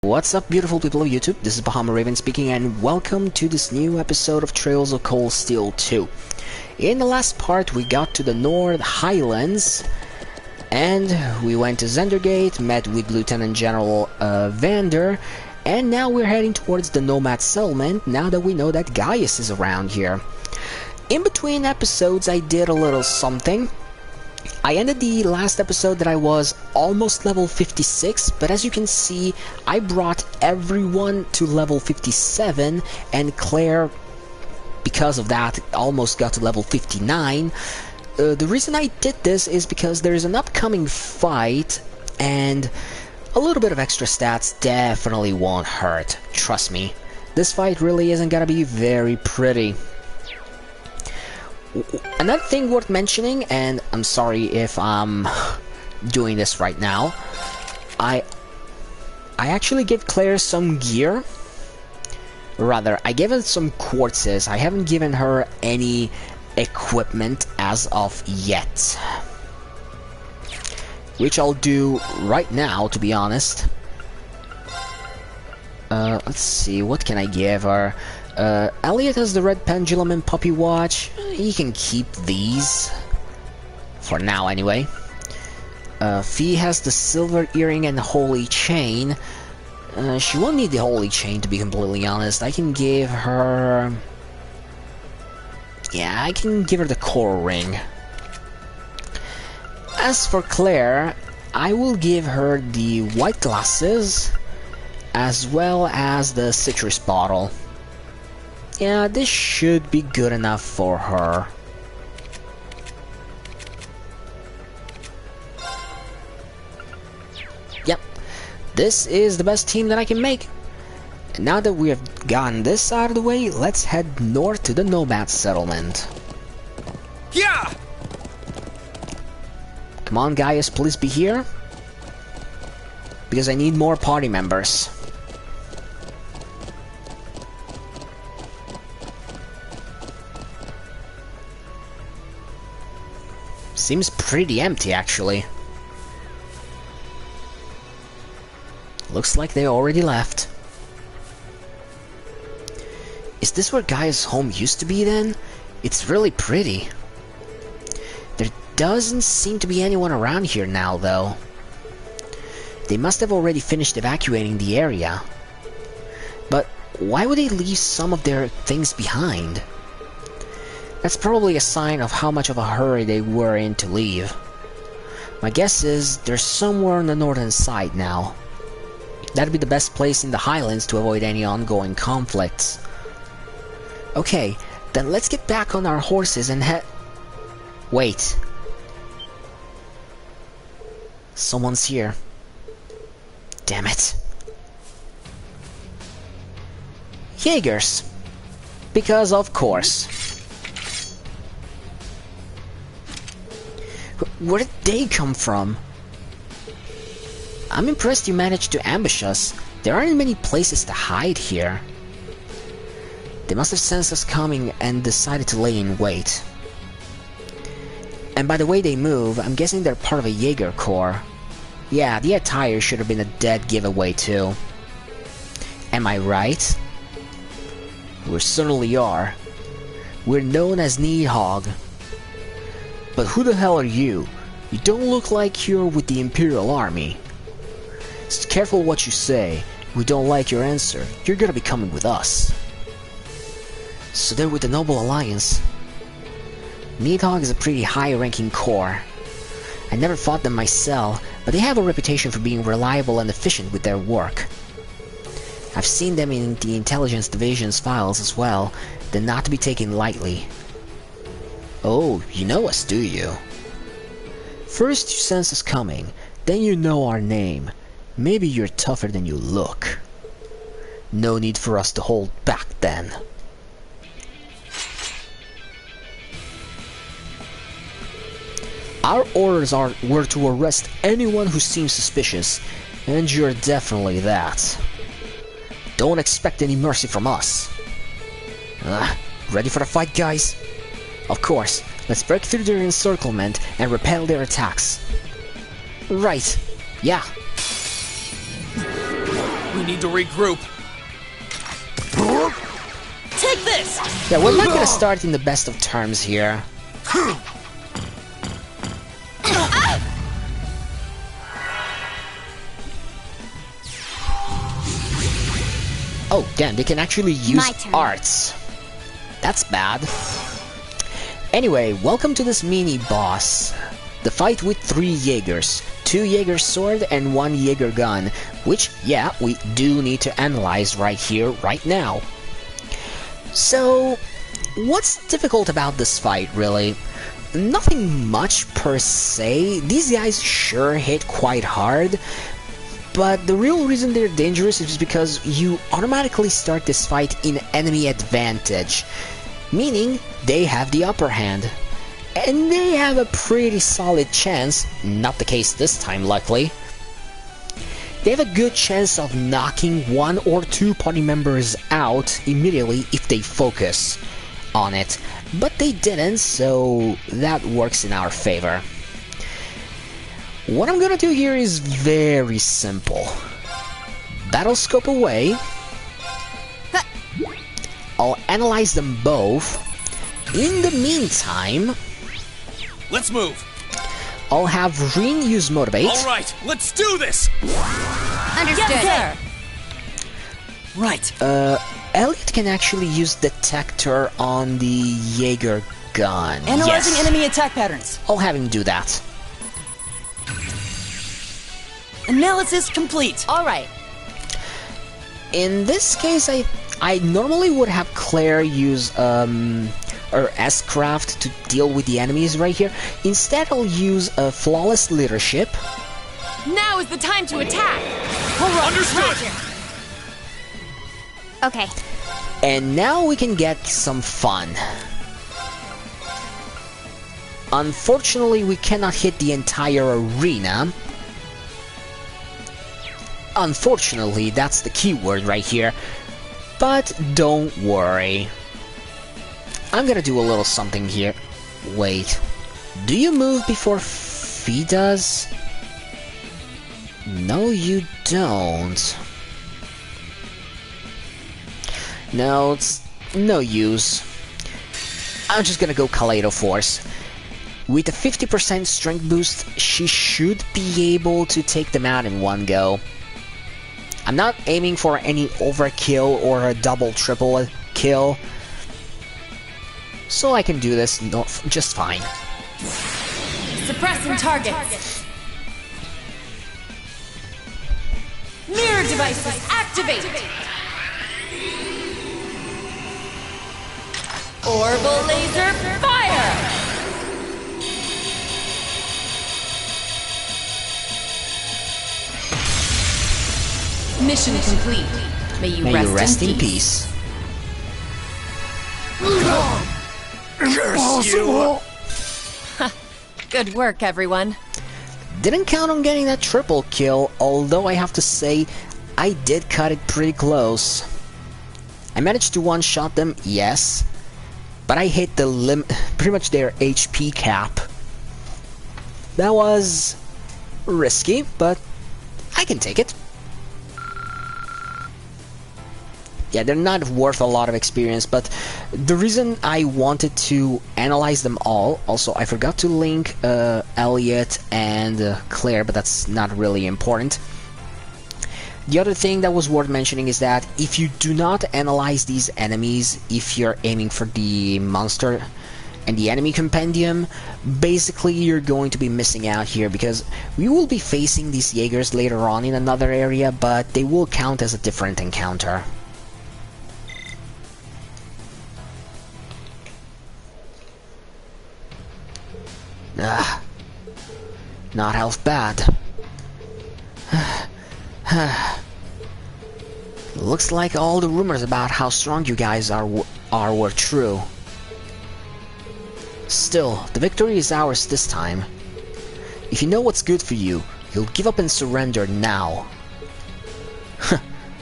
What's up, beautiful people of YouTube? This is Bahama Raven speaking, and welcome to this new episode of Trails of Cold Steel 2. In the last part, we got to the North Highlands, and we went to Zendergate, met with Lieutenant General Vander, and now we're heading towards the Nomad settlement, now that we know that Gaius is around here. In between episodes, I did a little something. I ended the last episode that I was almost level 56, but as you can see, I brought everyone to level 57, and Claire, because of that, almost got to level 59. The reason I did this is because there's an upcoming fight, and a little bit of extra stats definitely won't hurt. Trust me, this fight really isn't gonna be very pretty. Another thing worth mentioning, and I'm sorry if I'm doing this right now, I actually gave Claire some gear. Rather, I gave her some quartzes. I haven't given her any equipment as of yet, which I'll do right now, to be honest. Let's see, what can I give her? Elliot has the red pendulum and puppy watch. He can keep these for now anyway. Fee has the silver earring and holy chain. She won't need the holy chain, to be completely honest. I can give her... yeah, I can give her the coral ring. As for Claire, I will give her the white glasses as well as the citrus bottle. Yeah, this should be good enough for her. Yep, this is the best team that I can make. And now that we have gotten this out of the way, let's head north to the Nomad settlement. Yeah! Come on, Gaius, please be here. Because I need more party members. Seems pretty empty, actually. Looks like they already left. Is this where Gaius' home used to be then? It's really pretty. There doesn't seem to be anyone around here now, though. They must have already finished evacuating the area. But why would they leave some of their things behind? That's probably a sign of how much of a hurry they were in to leave. My guess is they're somewhere on the northern side now. That'd be the best place in the Highlands to avoid any ongoing conflicts. Okay, then let's get back on our horses and head... Wait. Someone's here. Damn it. Jaegers. Because of course. Where did they come from? I'm impressed you managed to ambush us. There aren't many places to hide here. They must have sensed us coming and decided to lay in wait. And by the way they move, I'm guessing they're part of a Jaeger Corps. Yeah, the attire should have been a dead giveaway too. Am I right? We certainly are. We're known as Nihon. But who the hell are you? You don't look like you're with the Imperial Army. So careful what you say. If we don't like your answer, you're gonna be coming with us. So they're with the Noble Alliance. Nidhogg is a pretty high-ranking corps. I never fought them myself, but they have a reputation for being reliable and efficient with their work. I've seen them in the Intelligence Division's files as well. They're not to be taken lightly. Oh, you know us, do you? First you sense us coming, then you know our name. Maybe you're tougher than you look. No need for us to hold back then. Our orders were to arrest anyone who seems suspicious, and you're definitely that. Don't expect any mercy from us. Ready for the fight, guys? Of course, let's break through their encirclement and repel their attacks. Right, yeah. We need to regroup. Take this! Yeah, we're not gonna start in the best of terms here. Oh, damn, they can actually use arts. That's bad. Anyway, welcome to this mini-boss. The fight with 3 Jaegers. 2 Jaeger sword and 1 Jaeger gun. Which, yeah, we do need to analyze right here, right now. So, what's difficult about this fight, really? Nothing much per se. These guys sure hit quite hard. But the real reason they're dangerous is because you automatically start this fight in enemy advantage, meaning they have the upper hand. And they have a pretty solid chance, not the case this time luckily, they have a good chance of knocking 1 or 2 party members out immediately if they focus on it. But they didn't, so that works in our favor. What I'm gonna do here is very simple. Battle scope away. I'll analyze them both. In the meantime, let's move. I'll have Rin use Motivate. Alright, let's do this! Understood. Yes, sir. Right. Elliot can actually use Detector on the Jaeger gun. Analyzing enemy attack patterns. I'll have him do that. Analysis complete. Alright. In this case, I normally would have Claire use or S-Craft to deal with the enemies right here. Instead, I'll use Flawless Leadership. Now is the time to attack! Understood! Okay. And now we can get some fun. Unfortunately, we cannot hit the entire arena. Unfortunately, that's the keyword right here. But don't worry. I'm gonna do a little something here. Wait. Do you move before Fee does? No, you don't. No, it's no use. I'm just gonna go Kaleido Force. With a 50% strength boost, she should be able to take them out in one go. I'm not aiming for any overkill or a double, triple kill. So I can do this just fine. Suppressing targets. Mirror devices activate. Orbital laser fire. Mission complete. May you rest in peace. Curse you! Good work, everyone. Didn't count on getting that triple kill, although I have to say, I did cut it pretty close. I managed to one-shot them, yes, but I hit the pretty much their HP cap. That was risky, but I can take it. Yeah, they're not worth a lot of experience, but the reason I wanted to analyze them all, also I forgot to link Elliot and Claire, but that's not really important. The other thing that was worth mentioning is that if you do not analyze these enemies, if you're aiming for the monster and the enemy compendium, basically you're going to be missing out here, because we will be facing these Jaegers later on in another area, but they will count as a different encounter. Not health bad. Looks like all the rumors about how strong you guys were true. Still, the victory is ours this time. If you know what's good for you, you'll give up and surrender now.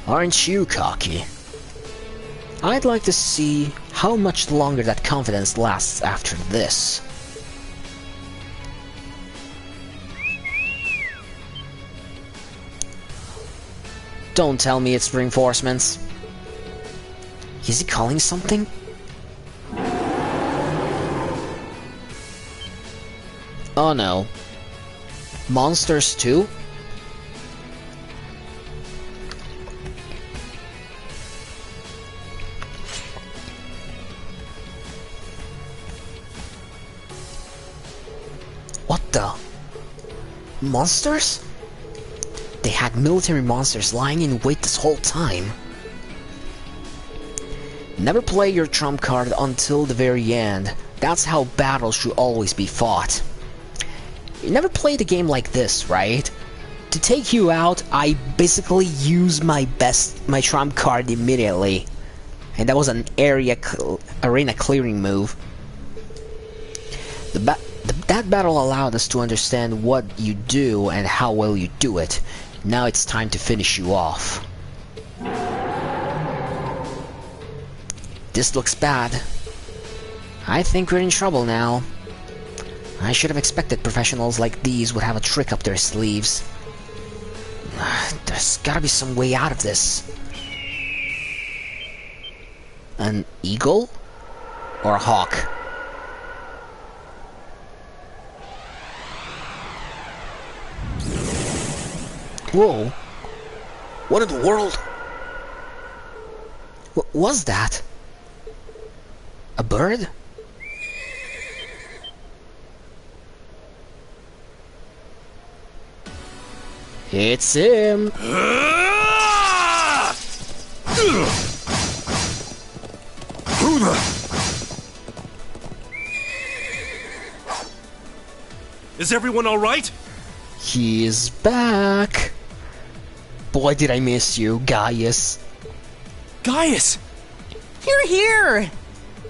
Aren't you cocky? I'd like to see how much longer that confidence lasts after this. Don't tell me it's reinforcements. Is he calling something? Oh no. Monsters too? What the? Monsters? They had military monsters lying in wait this whole time. Never play your trump card until the very end. That's how battles should always be fought. You never played a game like this, right? To take you out, I basically use my trump card immediately. And that was an arena clearing move. That battle allowed us to understand what you do and how well you do it. Now it's time to finish you off. This looks bad. I think we're in trouble now. I should have expected professionals like these would have a trick up their sleeves. There's gotta be some way out of this. An eagle? Or a hawk? Whoa! What in the world? What was that? A bird? It's him! Who the? Is everyone alright? He is back! Boy, did I miss you, Gaius. Gaius! You're here!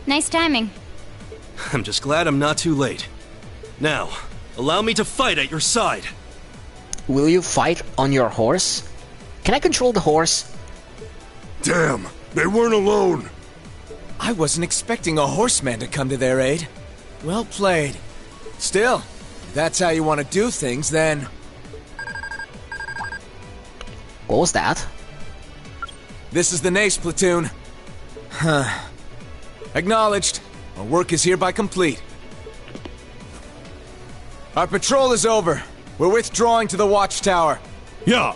Nice timing. I'm just glad I'm not too late. Now, allow me to fight at your side. Will you fight on your horse? Can I control the horse? Damn, they weren't alone. I wasn't expecting a horseman to come to their aid. Well played. Still, if that's how you want to do things, then... What was that? This is the NIS platoon. Huh. Acknowledged. Our work is hereby complete. Our patrol is over. We're withdrawing to the watchtower. Yeah.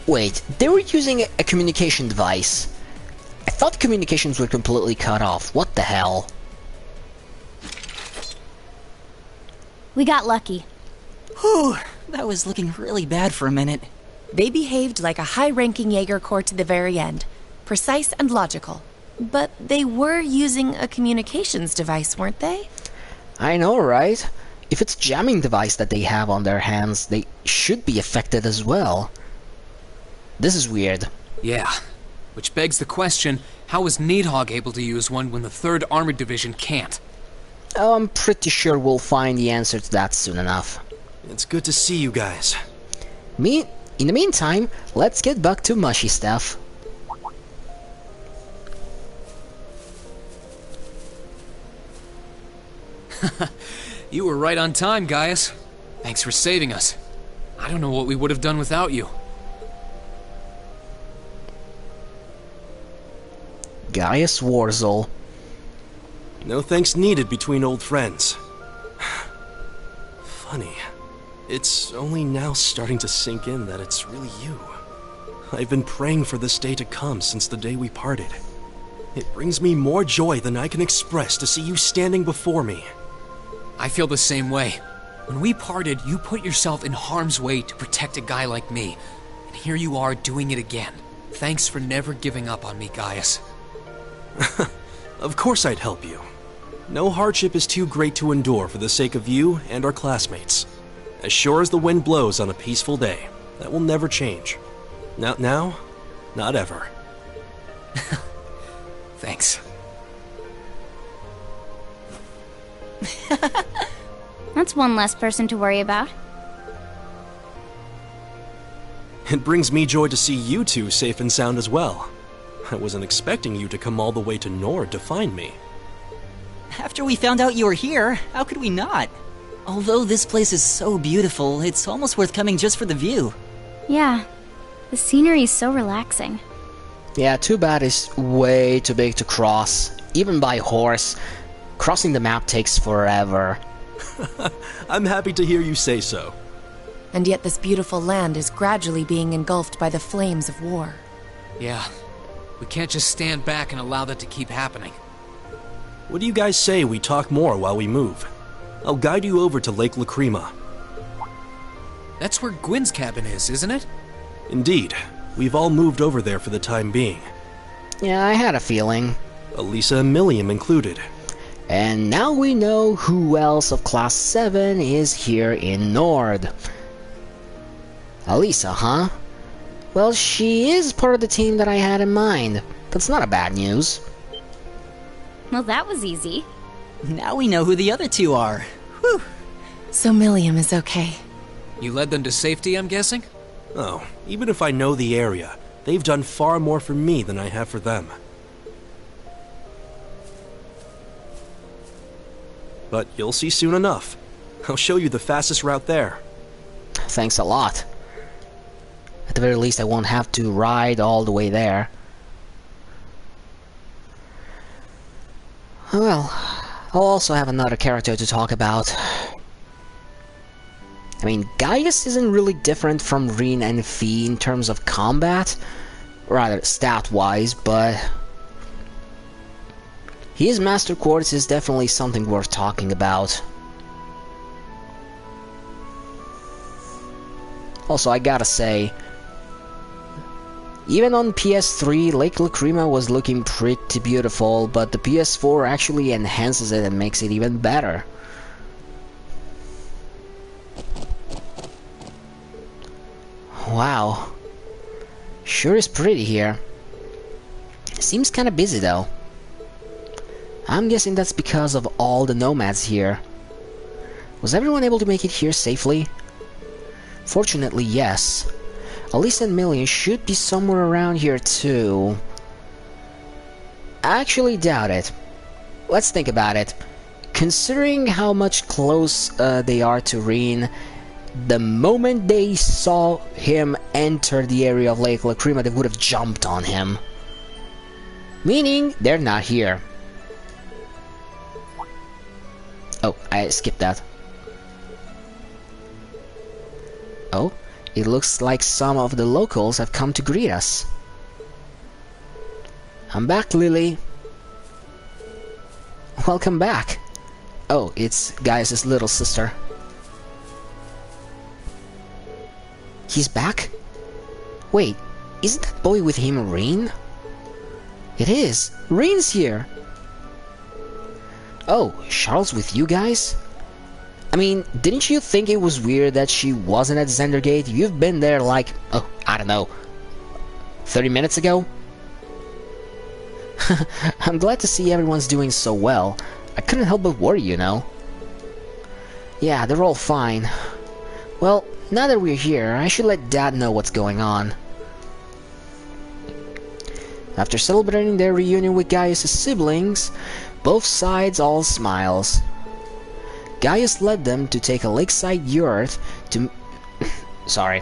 Wait, they were using a communication device. I thought communications were completely cut off. What the hell? We got lucky. Whew, that was looking really bad for a minute. They behaved like a high-ranking Jaeger Corps to the very end. Precise and logical. But they were using a communications device, weren't they? I know, right? If it's jamming device that they have on their hands, they should be affected as well. This is weird. Yeah. Which begs the question, how was Nidhogg able to use one when the 3rd Armored Division can't? Oh, I'm pretty sure we'll find the answer to that soon enough. It's good to see you guys. In the meantime, let's get back to mushy stuff. You were right on time, Gaius. Thanks for saving us. I don't know what we would have done without you. Gaius Warzel. No thanks needed between old friends. Funny. It's only now starting to sink in that it's really you. I've been praying for this day to come since the day we parted. It brings me more joy than I can express to see you standing before me. I feel the same way. When we parted, you put yourself in harm's way to protect a guy like me. And here you are doing it again. Thanks for never giving up on me, Gaius. Of course I'd help you. No hardship is too great to endure for the sake of you and our classmates. As sure as the wind blows on a peaceful day, that will never change. Not now, not ever. Thanks. That's one less person to worry about. It brings me joy to see you two safe and sound as well. I wasn't expecting you to come all the way to Nord to find me. After we found out you were here, how could we not? Although this place is so beautiful, it's almost worth coming just for the view. Yeah. The scenery's so relaxing. Yeah, too bad it's way too big to cross. Even by horse, crossing the map takes forever. I'm happy to hear you say so. And yet this beautiful land is gradually being engulfed by the flames of war. Yeah. We can't just stand back and allow that to keep happening. What do you guys say we talk more while we move? I'll guide you over to Lake Lacrima. That's where Gwyn's cabin is, isn't it? Indeed. We've all moved over there for the time being. Yeah, I had a feeling. Elisa and Milliam included. And now we know who else of Class 7 is here in Nord. Elisa, huh? Well, she is part of the team that I had in mind. That's not a bad news. Well, that was easy. Now we know who the other two are. Whew. So Milliam is okay. You led them to safety, I'm guessing? Oh, even if I know the area, they've done far more for me than I have for them. But you'll see soon enough. I'll show you the fastest route there. Thanks a lot. At the very least, I won't have to ride all the way there. Well, I'll also have another character to talk about. I mean, Gaius isn't really different from Rin and Fee in terms of combat, rather stat-wise, but his Master Quartz is definitely something worth talking about. Also, I gotta say, even on PS3, Lake Lacrima was looking pretty beautiful, but the PS4 actually enhances it and makes it even better. Wow. Sure is pretty here. Seems kinda busy though. I'm guessing that's because of all the nomads here. Was everyone able to make it here safely? Fortunately, yes. Elisa and Million should be somewhere around here too. I actually doubt it. Let's think about it. Considering how much close they are to Rin, the moment they saw him enter the area of Lake Lacrima, they would have jumped on him. Meaning, they're not here. Oh, I skipped that. Oh, it looks like some of the locals have come to greet us. I'm back, Lily. Welcome back. Oh, it's Gaius' little sister. He's back? Wait, isn't that boy with him Rin? It is! Rin's here! Oh, Charles with you guys? I mean, didn't you think it was weird that she wasn't at Zendergate? You've been there like, oh, I don't know, 30 minutes ago? I'm glad to see everyone's doing so well. I couldn't help but worry, you know. Yeah, they're all fine. Well, now that we're here, I should let Dad know what's going on. After celebrating their reunion with Gaius' siblings, both sides all smiles. Gaius led them to take a lakeside yurt to... Sorry.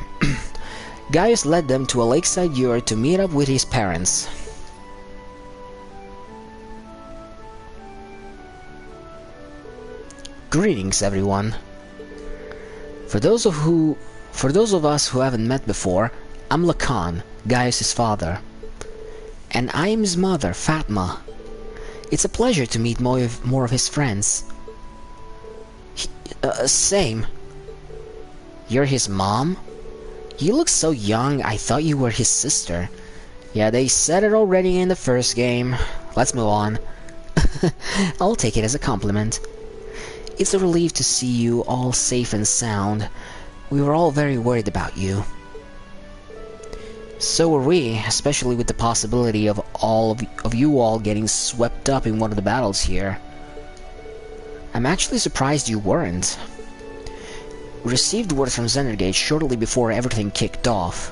Gaius led them to a lakeside yurt to meet up with his parents. Greetings, everyone. For those of us who haven't met before, I'm Lacan, Gaius' father. And I am his mother, Fatma. It's a pleasure to meet more of his friends. Same. You're his mom? You look so young, I thought you were his sister. Yeah, they said it already in the first game. Let's move on. I'll take it as a compliment. It's a relief to see you all safe and sound. We were all very worried about you. So were we, especially with the possibility of you all getting swept up in one of the battles here. I'm actually surprised you weren't. We received word from Zendergate shortly before everything kicked off,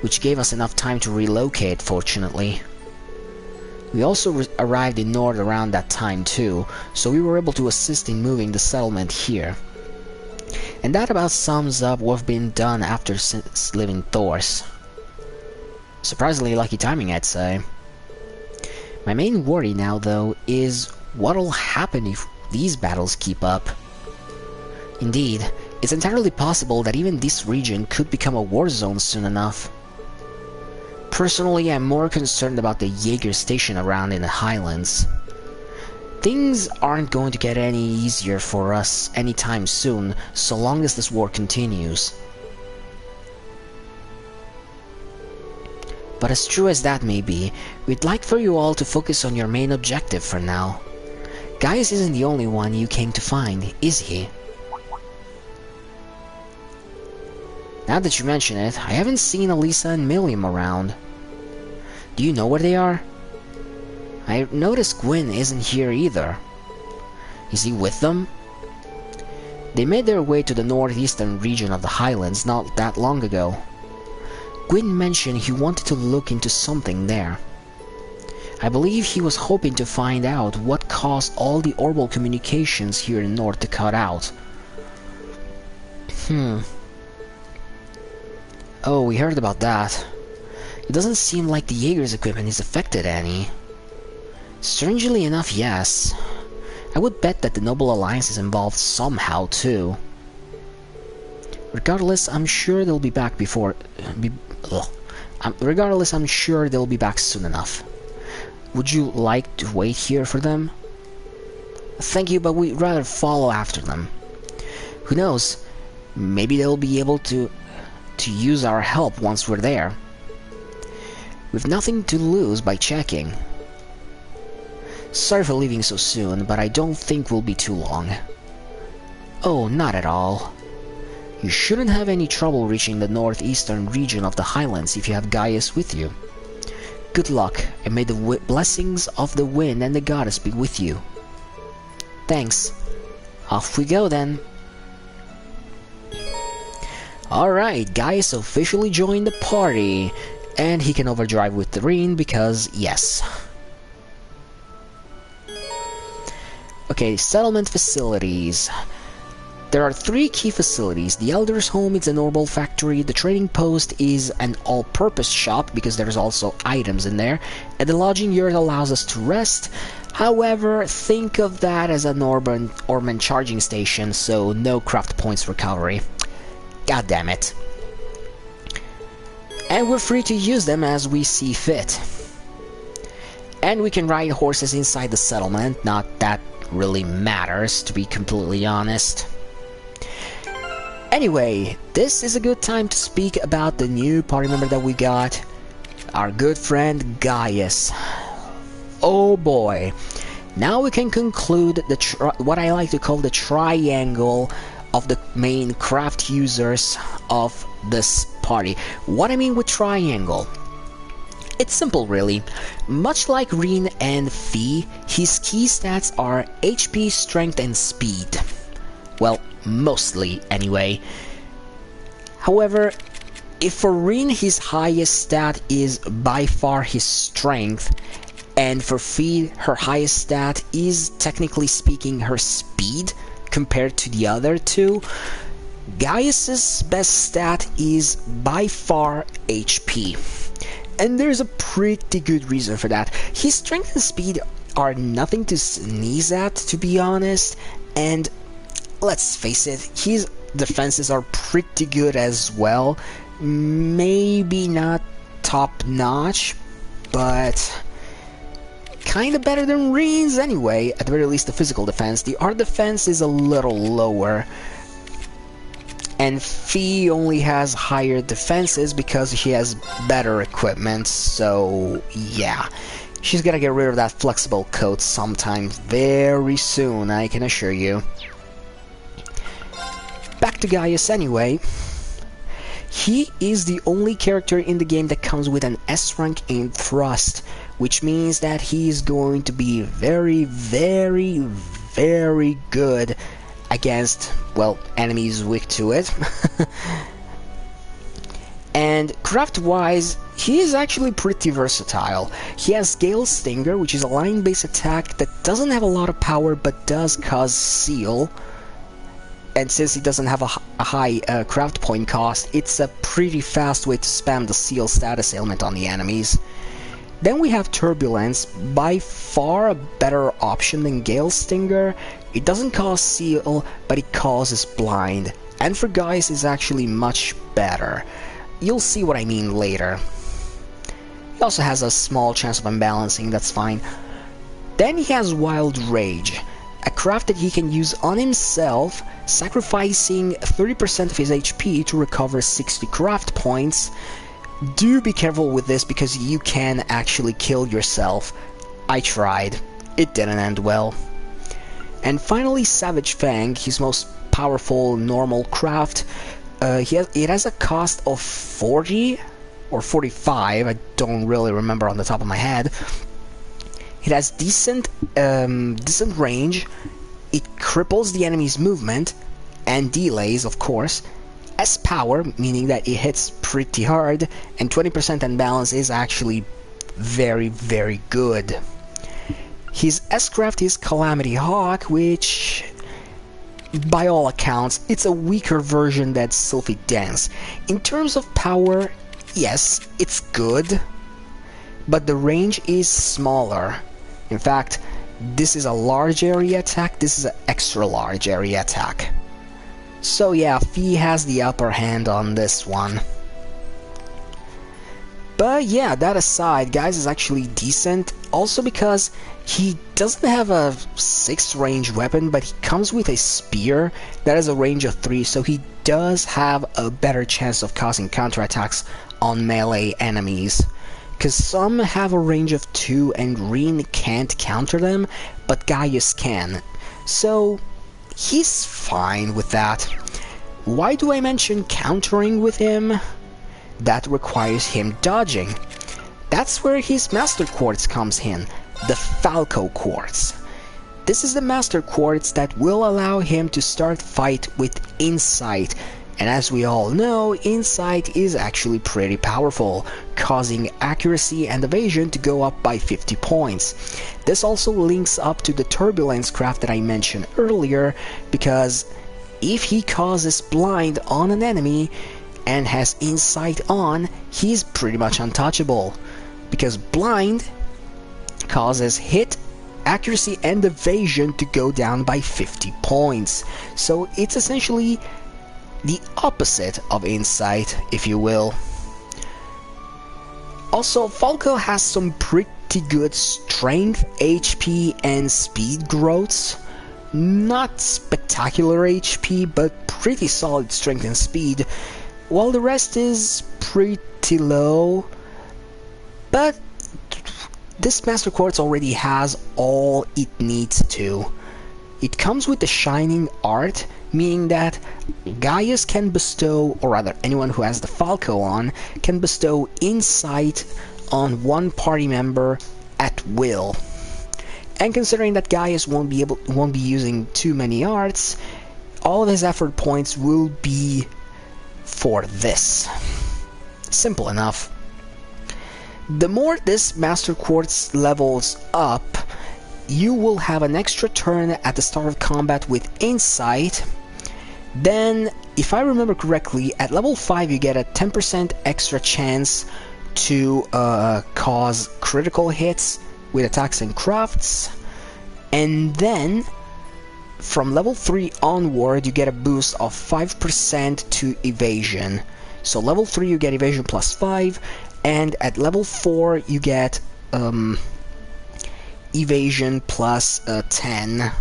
which gave us enough time to relocate, fortunately. We also arrived in Nord around that time too, so we were able to assist in moving the settlement here. And that about sums up what's been done after since leaving Thors. Surprisingly lucky timing, I'd say. My main worry now, though, is what'll happen if these battles keep up. Indeed, it's entirely possible that even this region could become a war zone soon enough. Personally, I'm more concerned about the Jaeger station around in the highlands. Things aren't going to get any easier for us anytime soon, so long as this war continues. But as true as that may be, we'd like for you all to focus on your main objective for now. Gaius isn't the only one you came to find, is he? Now that you mention it, I haven't seen Elisa and Milliam around. Do you know where they are? I noticed Gwyn isn't here either. Is he with them? They made their way to the northeastern region of the Highlands not that long ago. Gwyn mentioned he wanted to look into something there. I believe he was hoping to find out what caused all the orbal communications here in North to cut out. Oh, we heard about that. It doesn't seem like the Jaeger's equipment is affected any. Strangely enough, yes. I would bet that the Noble Alliance is involved somehow, too. Regardless, I'm sure they'll be back regardless, I'm sure they'll be back soon enough. Would you like to wait here for them? Thank you, but we'd rather follow after them. Who knows? Maybe they'll be able to use our help once we're there. We've nothing to lose by checking. Sorry for leaving so soon, but I don't think we'll be too long. Oh, not at all. You shouldn't have any trouble reaching the northeastern region of the Highlands if you have Gaius with you. Good luck, and may the blessings of the wind and the goddess be with you. Thanks. Off we go then. Alright, Gaius officially joined the party, and he can overdrive with Doreen because, yes. Okay, settlement facilities. There are 3 key facilities. The Elder's Home is an orbal factory, the trading post is an all-purpose shop because there's also items in there, and the lodging yurt allows us to rest. However, think of that as an Orman charging station, so no craft points recovery. God damn it. And we're free to use them as we see fit. And we can ride horses inside the settlement, not that really matters, to be completely honest. Anyway, this is a good time to speak about the new party member that we got, our good friend Gaius. Oh boy, now we can conclude what I like to call the triangle of the main craft users of this party. What I mean with triangle? It's simple really. Much like Rin and Fee, his key stats are HP, strength, and speed. Well, mostly anyway. However, if for Rin his highest stat is by far his strength, and for Fee her highest stat is technically speaking her speed compared to the other two, Gaius's best stat is by far HP. And there's a pretty good reason for that. His strength and speed are nothing to sneeze at, to be honest, and let's face it, his defenses are pretty good as well. Maybe not top-notch, but kinda better than Rin's anyway, at the very least the physical defense. The art defense is a little lower, and Fee only has higher defenses because she has better equipment, so yeah. She's gonna get rid of that flexible coat sometime very soon, I can assure you. Back to Gaius anyway. He is the only character in the game that comes with an S rank in Thrust, which means that he is going to be very, very, very good against, well, enemies weak to it. And craft-wise, he is actually pretty versatile. He has Gale Stinger, which is a line-based attack that doesn't have a lot of power but does cause seal. and since it doesn't have a high craft point cost, it's a pretty fast way to spam the seal status ailment on the enemies. Then we have Turbulence, by far a better option than Gale Stinger. It doesn't cause seal, but it causes blind, and for guys is actually much better. You'll see what I mean later. He also has a small chance of unbalancing, that's fine. Then he has Wild Rage, a craft that he can use on himself, sacrificing 30% of his HP to recover 60 craft points. Do be careful with this because you can actually kill yourself. I tried. It didn't end well. And finally, Savage Fang, his most powerful normal craft. It has a cost of 40 or 45, I don't really remember on the top of my head. It has decent range, it cripples the enemy's movement, and delays, of course. S power, meaning that it hits pretty hard, and 20% unbalance is actually very, very good. His S-craft is Calamity Hawk, which, by all accounts, it's a weaker version than Sylphie Dance. In terms of power, yes, it's good, but the range is smaller. In fact, this is a large area attack, this is an extra large area attack. So yeah, Fee has the upper hand on this one. But yeah, that aside, Guys is actually decent, also because he doesn't have a 6 range weapon, but he comes with a spear that has a range of 3, so he does have a better chance of causing counterattacks on melee enemies. Because some have a range of 2 and Reen can't counter them, but Gaius can. So he's fine with that. Why do I mention countering with him? That requires him dodging. That's where his Master Quartz comes in, the Falco Quartz. This is the Master Quartz that will allow him to start fight with Insight, and as we all know, Insight is actually pretty powerful, causing accuracy and evasion to go up by 50 points. This also links up to the Turbulence craft that I mentioned earlier, because if he causes blind on an enemy and has Insight on, he's pretty much untouchable, because blind causes hit, accuracy and evasion to go down by 50 points. So it's essentially the opposite of Insight, if you will. Also, Falco has some pretty good strength, HP and speed growths. Not spectacular HP, but pretty solid strength and speed, while the rest is pretty low. But this Master Quartz already has all it needs to. It comes with the Shining Art, meaning that Gaius can bestow, or rather anyone who has the Falco on, can bestow Insight on one party member at will. And considering that Gaius won't be using too many arts, all of his effort points will be for this. Simple enough. The more this Master Quartz levels up, you will have an extra turn at the start of combat with Insight. Then, if I remember correctly, at level 5 you get a 10% extra chance to cause critical hits with attacks and crafts. And then, from level 3 onward, you get a boost of 5% to evasion. So level 3 you get evasion plus 5, and at level 4 you get evasion plus 10,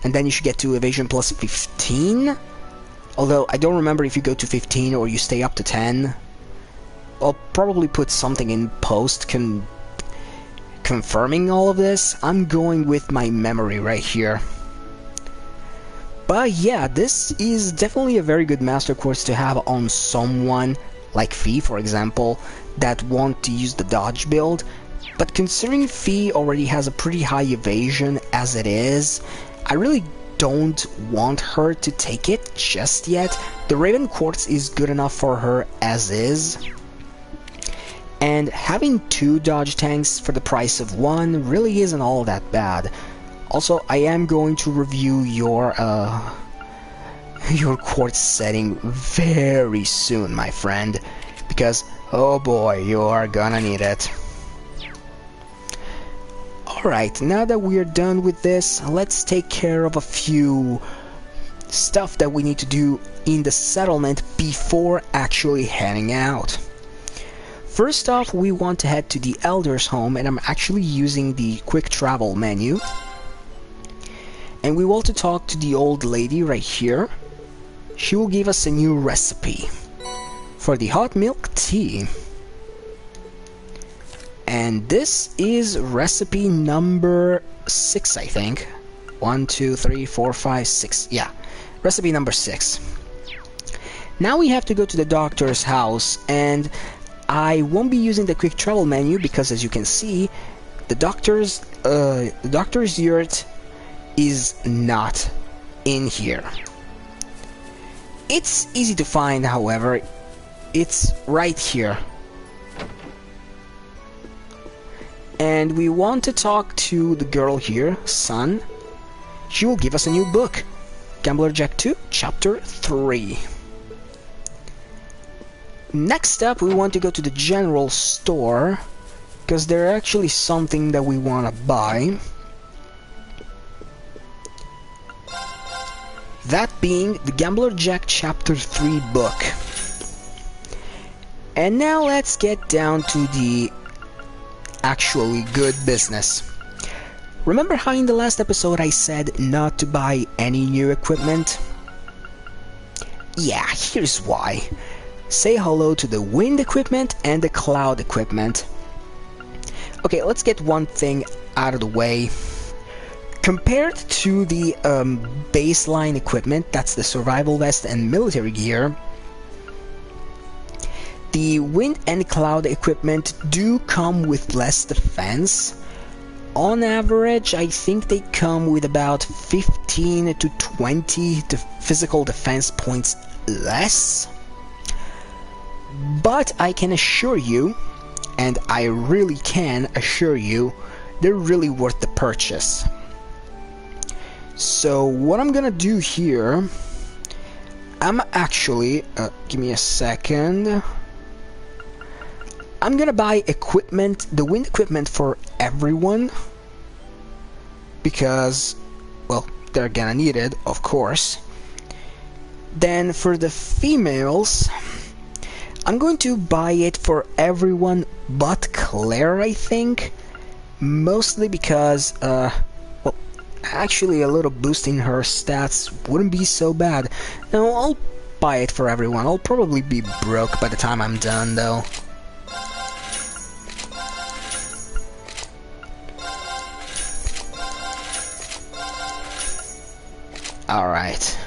and then you should get to evasion plus 15, although I don't remember if you go to 15 or you stay up to 10. I'll probably put something in post confirming all of this. I'm going with my memory right here. But yeah, this is definitely a very good Master Quartz to have on someone like Fee, for example, that want to use the dodge build. But considering Fee already has a pretty high evasion as it is, I really don't want her to take it just yet. The Raven Quartz is good enough for her as is. And having 2 dodge tanks for the price of 1 really isn't all that bad. Also, I am going to review your your quartz setting very soon, my friend, because oh boy, you are gonna need it. Alright, now that we are done with this, let's take care of a few stuff that we need to do in the settlement before actually heading out. First off, we want to head to the Elder's home, and I'm actually using the quick travel menu. And we want to talk to the old lady right here. She will give us a new recipe for the hot milk tea. And this is recipe number 6, I think. 1, 2, 3, 4, 5, 6. Yeah, recipe number 6. Now we have to go to the doctor's house, and I won't be using the quick travel menu because, as you can see, the doctor's yurt is not in here. It's easy to find, however. It's right here. And we want to talk to the girl here, Sun. She will give us a new book, Gambler Jack 2, Chapter 3. Next up, we want to go to the general store, because there's actually something that we want to buy. That being the Gambler Jack Chapter 3 book. And now let's get down to the actually good business. Remember how in the last episode I said not to buy any new equipment? Yeah, here's why. Say hello to the wind equipment and the cloud equipment. Okay, let's get one thing out of the way. Compared to the baseline equipment, that's the survival vest and military gear, the wind and cloud equipment do come with less defense. On average, I think they come with about 15 to 20 physical defense points less. But I can assure you, and I really can assure you, they're really worth the purchase. So what I'm gonna do here, I'm actually, give me a second. I'm gonna buy equipment, the wind equipment for everyone, because, well, they're gonna need it, of course. Then for the females, I'm going to buy it for everyone but Claire, I think. Mostly because, well, actually a little boost in her stats wouldn't be so bad. No, I'll buy it for everyone. I'll probably be broke by the time I'm done, though. Alright.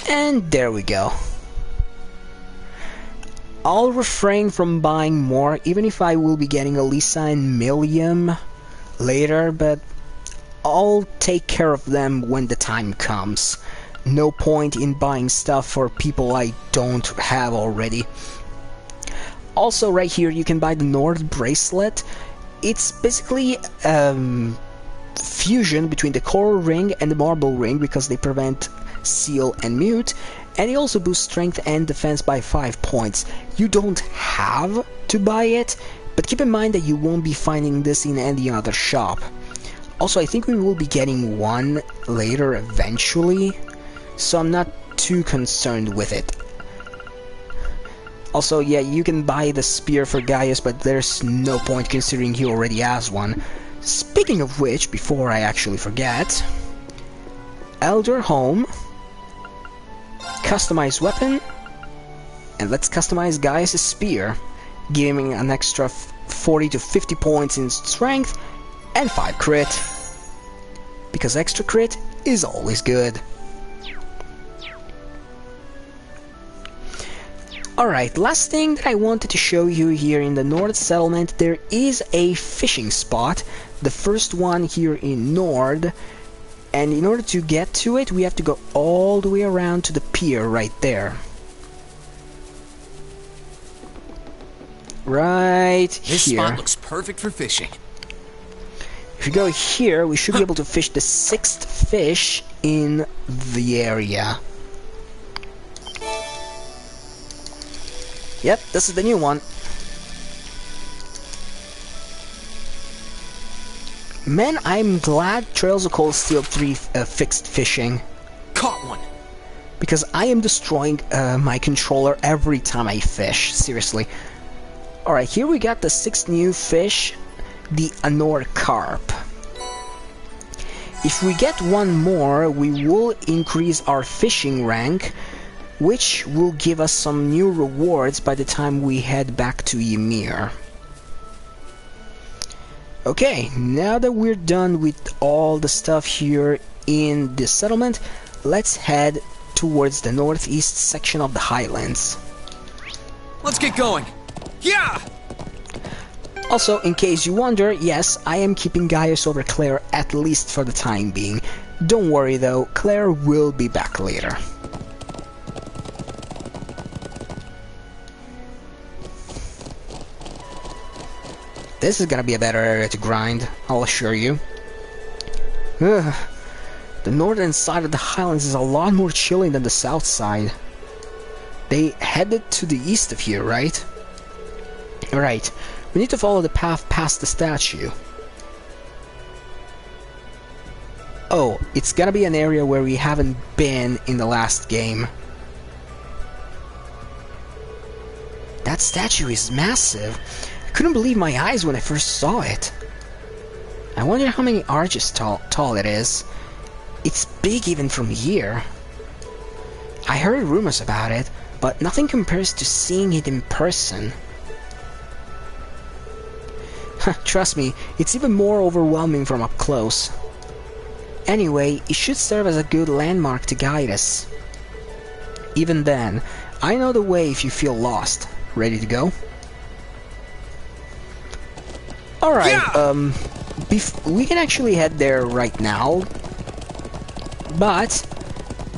And there we go. I'll refrain from buying more, even if I will be getting Elisa and Milliam later, but I'll take care of them when the time comes. No point in buying stuff for people I don't have already. Also, right here you can buy the Nord bracelet. It's basically fusion between the coral ring and the marble ring, because they prevent seal and mute, and it also boosts strength and defense by 5 points. You don't have to buy it, but keep in mind that you won't be finding this in any other shop. Also, I think we will be getting one later eventually, so I'm not too concerned with it. Also, yeah, you can buy the spear for Gaius, but there's no point considering he already has one. Speaking of which, before I actually forget, Elder Home, customize weapon, and let's customize Gaius' spear, giving an extra 40 to 50 points in strength and 5 crit, because extra crit is always good. Alright, last thing that I wanted to show you here in the Nord settlement, there is a fishing spot, the first one here in Nord, and in order to get to it we have to go all the way around to the pier right there. right This here. spot looks perfect for fishing. If you go here, we should be able to fish the 6th fish in the area. Yep, this is the new one. Man, I'm glad Trails of Cold Steel 3 fixed fishing. Caught one. Because I am destroying my controller every time I fish. Seriously. Alright, here we got the 6th new fish, the Anor Carp. If we get one more, we will increase our fishing rank, which will give us some new rewards by the time we head back to Ymir. Okay, now that we're done with all the stuff here in this settlement, let's head towards the northeast section of the Highlands. Let's get going. Yeah! Also, in case you wonder, yes, I am keeping Gaius over Claire at least for the time being. Don't worry though, Claire will be back later. This is gonna be a better area to grind, I'll assure you. Ugh. The northern side of the Highlands is a lot more chilly than the south side. They headed to the east of here, right? Right. We need to follow the path past the statue. Oh, it's gonna be an area where we haven't been in the last game. That statue is massive. I couldn't believe my eyes when I first saw it. I wonder how many arches tall it is. It's big even from here. I heard rumors about it, but nothing compares to seeing it in person. Trust me, it's even more overwhelming from up close. Anyway, it should serve as a good landmark to guide us. Even then, I know the way if you feel lost. Ready to go? Alright, Yeah! We can actually head there right now. But,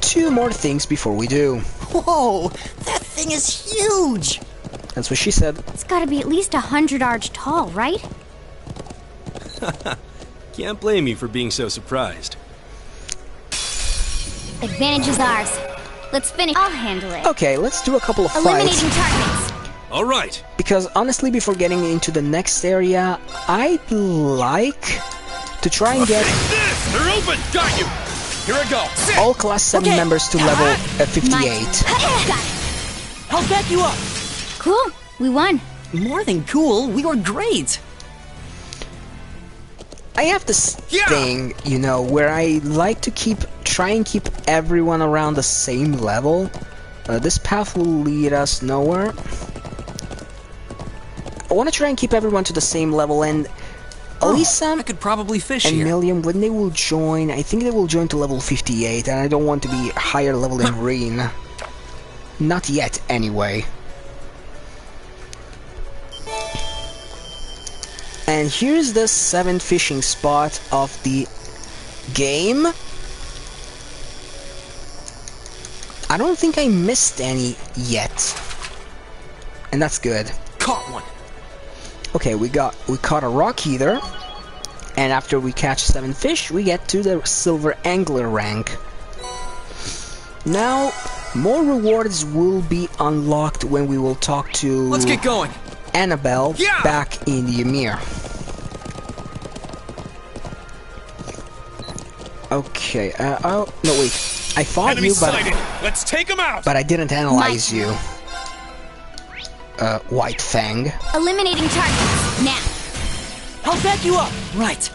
2 more things before we do. Whoa! That thing is huge! That's what she said. It's gotta be at least 100 arch tall, right? Can't blame you for being so surprised. Advantage is ours. Let's finish. I'll handle it. Okay, let's do a couple of fights. Eliminating targets. All right. Because honestly, before getting into the next area, I'd like to try and get This! They're open! Got you! Here I go! Sit! all class 7 Okay. members to level 58. Got it. I'll back you up! Cool. We won. More than cool, we were great! I have this thing, you know, where I like to try and keep everyone around the same level. This path will lead us nowhere. I want to try and keep everyone to the same level, and Elisa I could probably fish and here. Milliam, when they will join, I think they will join to level 58, and I don't want to be higher level than Reen. Not yet, anyway. And here's the 7th fishing spot of the game. I don't think I missed any yet. And that's good. Caught one. Okay, we caught a rock heather. And after we catch 7 fish, we get to the silver angler rank. Now, more rewards will be unlocked when we will talk to Let's get going. Annabelle back in the Ymir. Okay, oh, no wait. I fought Enemy you, but sighted! Let's take them out! I didn't analyze you. White Fang. Eliminating targets. Now. I'll back you up! Right.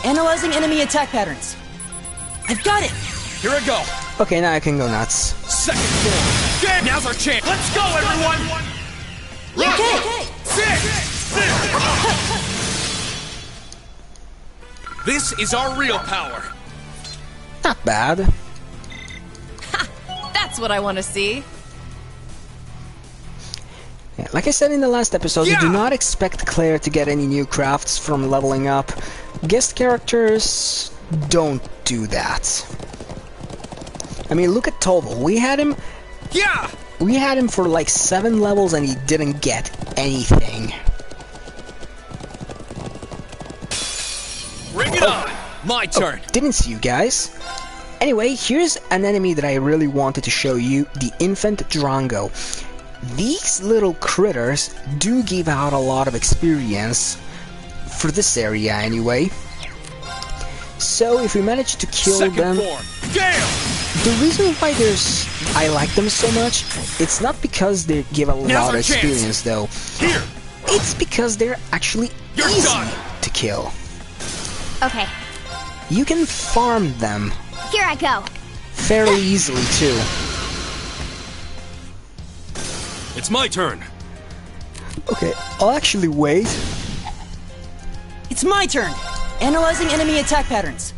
Analyzing enemy attack patterns. I've got it! Here I go! Okay, now I can go nuts. Second floor! Game! Now's our chance! Let's go, everyone! Okay! Sit! This is our real power! Not bad. That's what I want to see. Yeah, like I said in the last episode, do not expect Claire to get any new crafts from leveling up. Guest characters don't do that. I mean, look at Toval. We had him We had him for like 7 levels and he didn't get anything. Bring it on! My turn! Didn't see you guys. Anyway, here's an enemy that I really wanted to show you, the infant Drongo. These little critters do give out a lot of experience, for this area anyway. So if we manage to kill them... The reason why I like them so much, it's not because they give a lot of experience though. Here. It's because they're actually easy to kill. Okay, You can farm them here I go. fairly easily too. It's my turn. Okay, I'll actually wait. It's my turn! Analyzing enemy attack patterns.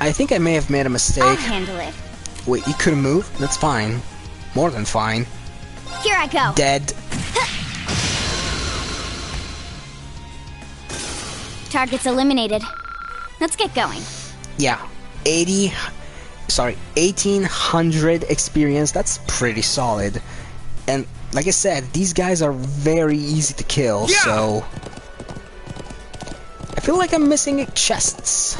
I think I may have made a mistake. I'll handle it. Wait, you couldn't move? That's fine. More than fine. Here I go. Dead. Targets eliminated. Let's get going. Yeah, 1800 experience, that's pretty solid. And like I said, these guys are very easy to kill, so... I feel like I'm missing chests.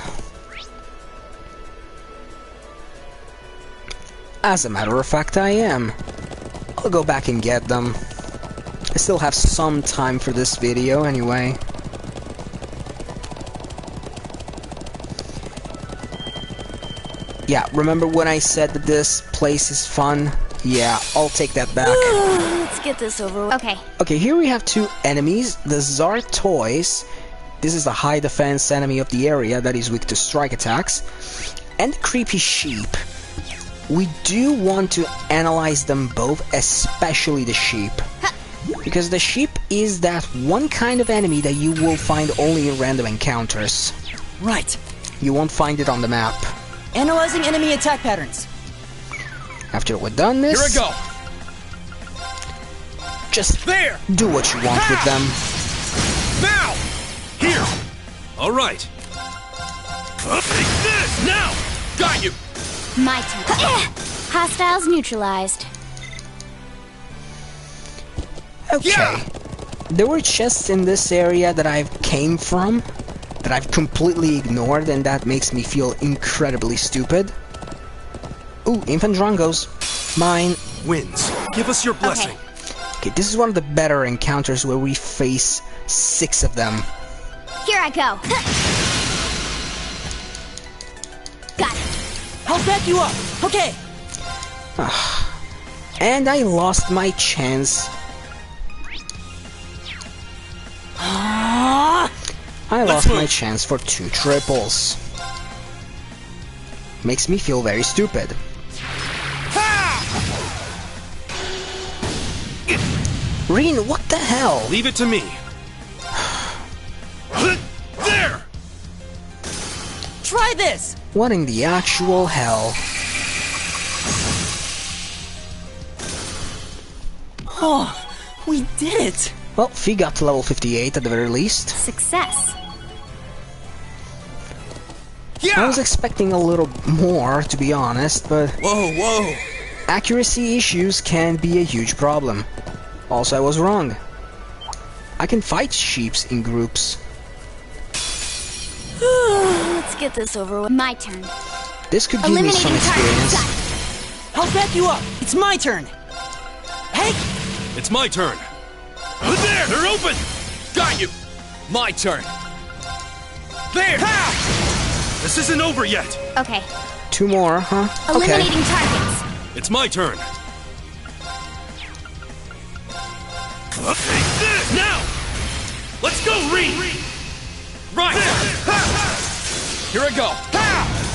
As a matter of fact, I am. I'll go back and get them. I still have some time for this video anyway. Yeah, remember when I said that this place is fun? Yeah, I'll take that back. Let's get this over with. Okay. Okay, here we have 2 enemies. The Zartois. This is the high defense enemy of the area that is weak to strike attacks. And the creepy sheep. We do want to analyze them both, especially the sheep. Because the sheep is that one kind of enemy that you will find only in random encounters. Right. You won't find it on the map. Analyzing enemy attack patterns. After we're done this... Here I go! Just There! do what you want with them. Now! Here! All right. Take this! Now! Got you! My turn. Hostiles neutralized. Okay. Yeah. There were chests in this area that I came from that I've completely ignored, and that makes me feel incredibly stupid. Ooh, infant Drongos. Mine. Wins. Give us your blessing. Okay, this is one of the better encounters where we face 6 of them. Here I go. Got it. I'll back you up. Okay. And I lost my chance. I lost my chance for 2 triples. Makes me feel very stupid. Reen, what the hell? Leave it to me. There! Try this. What in the actual hell? Oh, we did it. Well, Fee got to level 58 at the very least. Success. I was expecting a little more, to be honest, but... Whoa! accuracy issues can be a huge problem. Also, I was wrong. I can fight sheeps in groups. Let's get this over with. My turn. This could give me some experience. I'll back you up. It's my turn. Hey! It's my turn. There! They're open! Got you! My turn. There! Ha! This isn't over yet. Okay. 2 more, huh? Eliminating targets. It's my turn. Take this! Now! Let's go, Reen! Right! Here I go.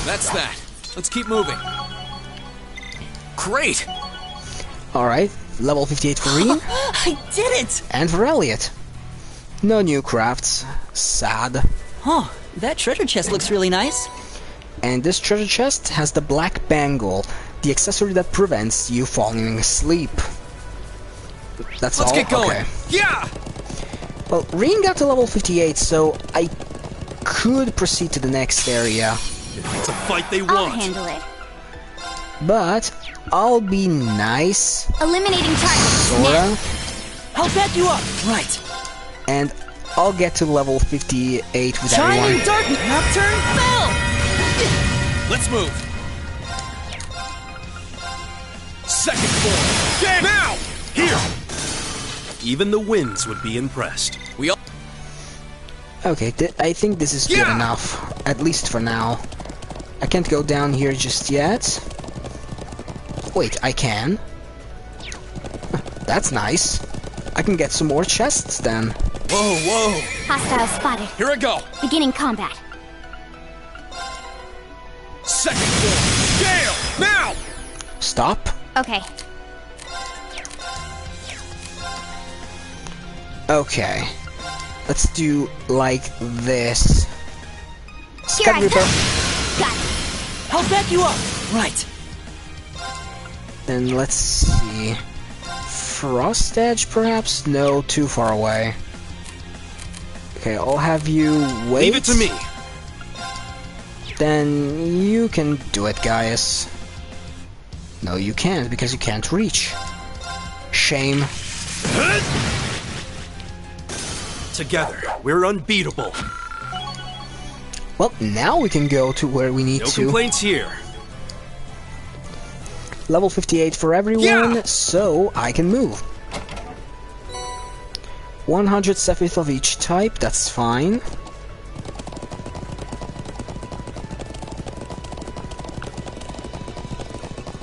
That's that. Let's keep moving. Great! Alright, level 58 for Reen. I did it! And for Elliot. No new crafts. Sad. Oh, that treasure chest looks really nice. And this treasure chest has the black bangle, the accessory that prevents you falling asleep. That's all? Let's get going. Okay. Yeah! Well, Reen got to level 58, so I could proceed to the next area. It's a fight they I'll want. handle it. But I'll be nice. Eliminating targets. Sorta. I'll back you up. Right. And I'll get to level 58 with Shining everyone. dark nocturne fell. Let's move. Second floor. Get now! Here! Even the winds would be impressed. We all... Okay, I think this is good enough. At least for now. I can't go down here just yet. Wait, I can? That's nice. I can get some more chests then. Whoa, whoa! Hostile spotted. Here I go! Beginning combat. Second floor! Gale! Now! Stop. Okay. Okay. Let's do like this. Here I Scud Reaper. come. Got it. I'll back you up. Right. Then let's see. Frost Edge, perhaps? No, too far away. Okay, I'll have you wait. Leave it to me. Then you can do it, Gaius. No, you can't, because you can't reach. Shame. Together, we're unbeatable. Well, now we can go to where we need No to. complaints here. Level 58 for everyone, so I can move. 100 Sephiroth of each type, that's fine.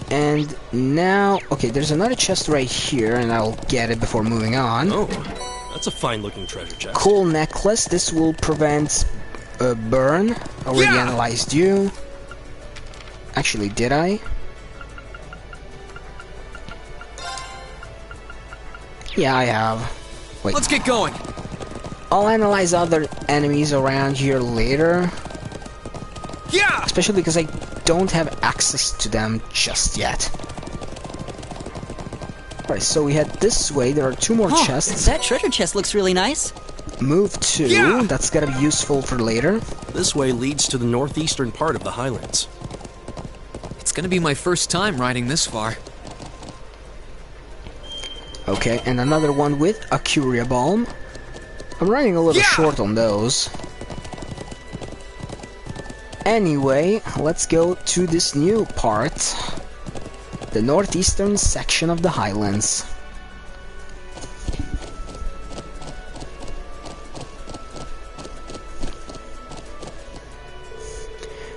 And now, okay, there's another chest right here, and I'll get it before moving on. Oh, that's a fine-looking treasure chest. Cool necklace, this will prevent a burn. Already analyzed you. Actually, did I? Yeah, I have. Wait. Let's get going. I'll analyze other enemies around here later. Yeah! Especially because I don't have access to them just yet. Alright, so we head this way. There are 2 more chests. That treasure chest looks really nice. Move 2. That's gotta be useful for later. This way leads to the northeastern part of the Highlands. It's gonna be my first time riding this far. Okay, and another one with a Curia Balm. I'm running a little short on those. Anyway, let's go to this new part. The northeastern section of the Highlands.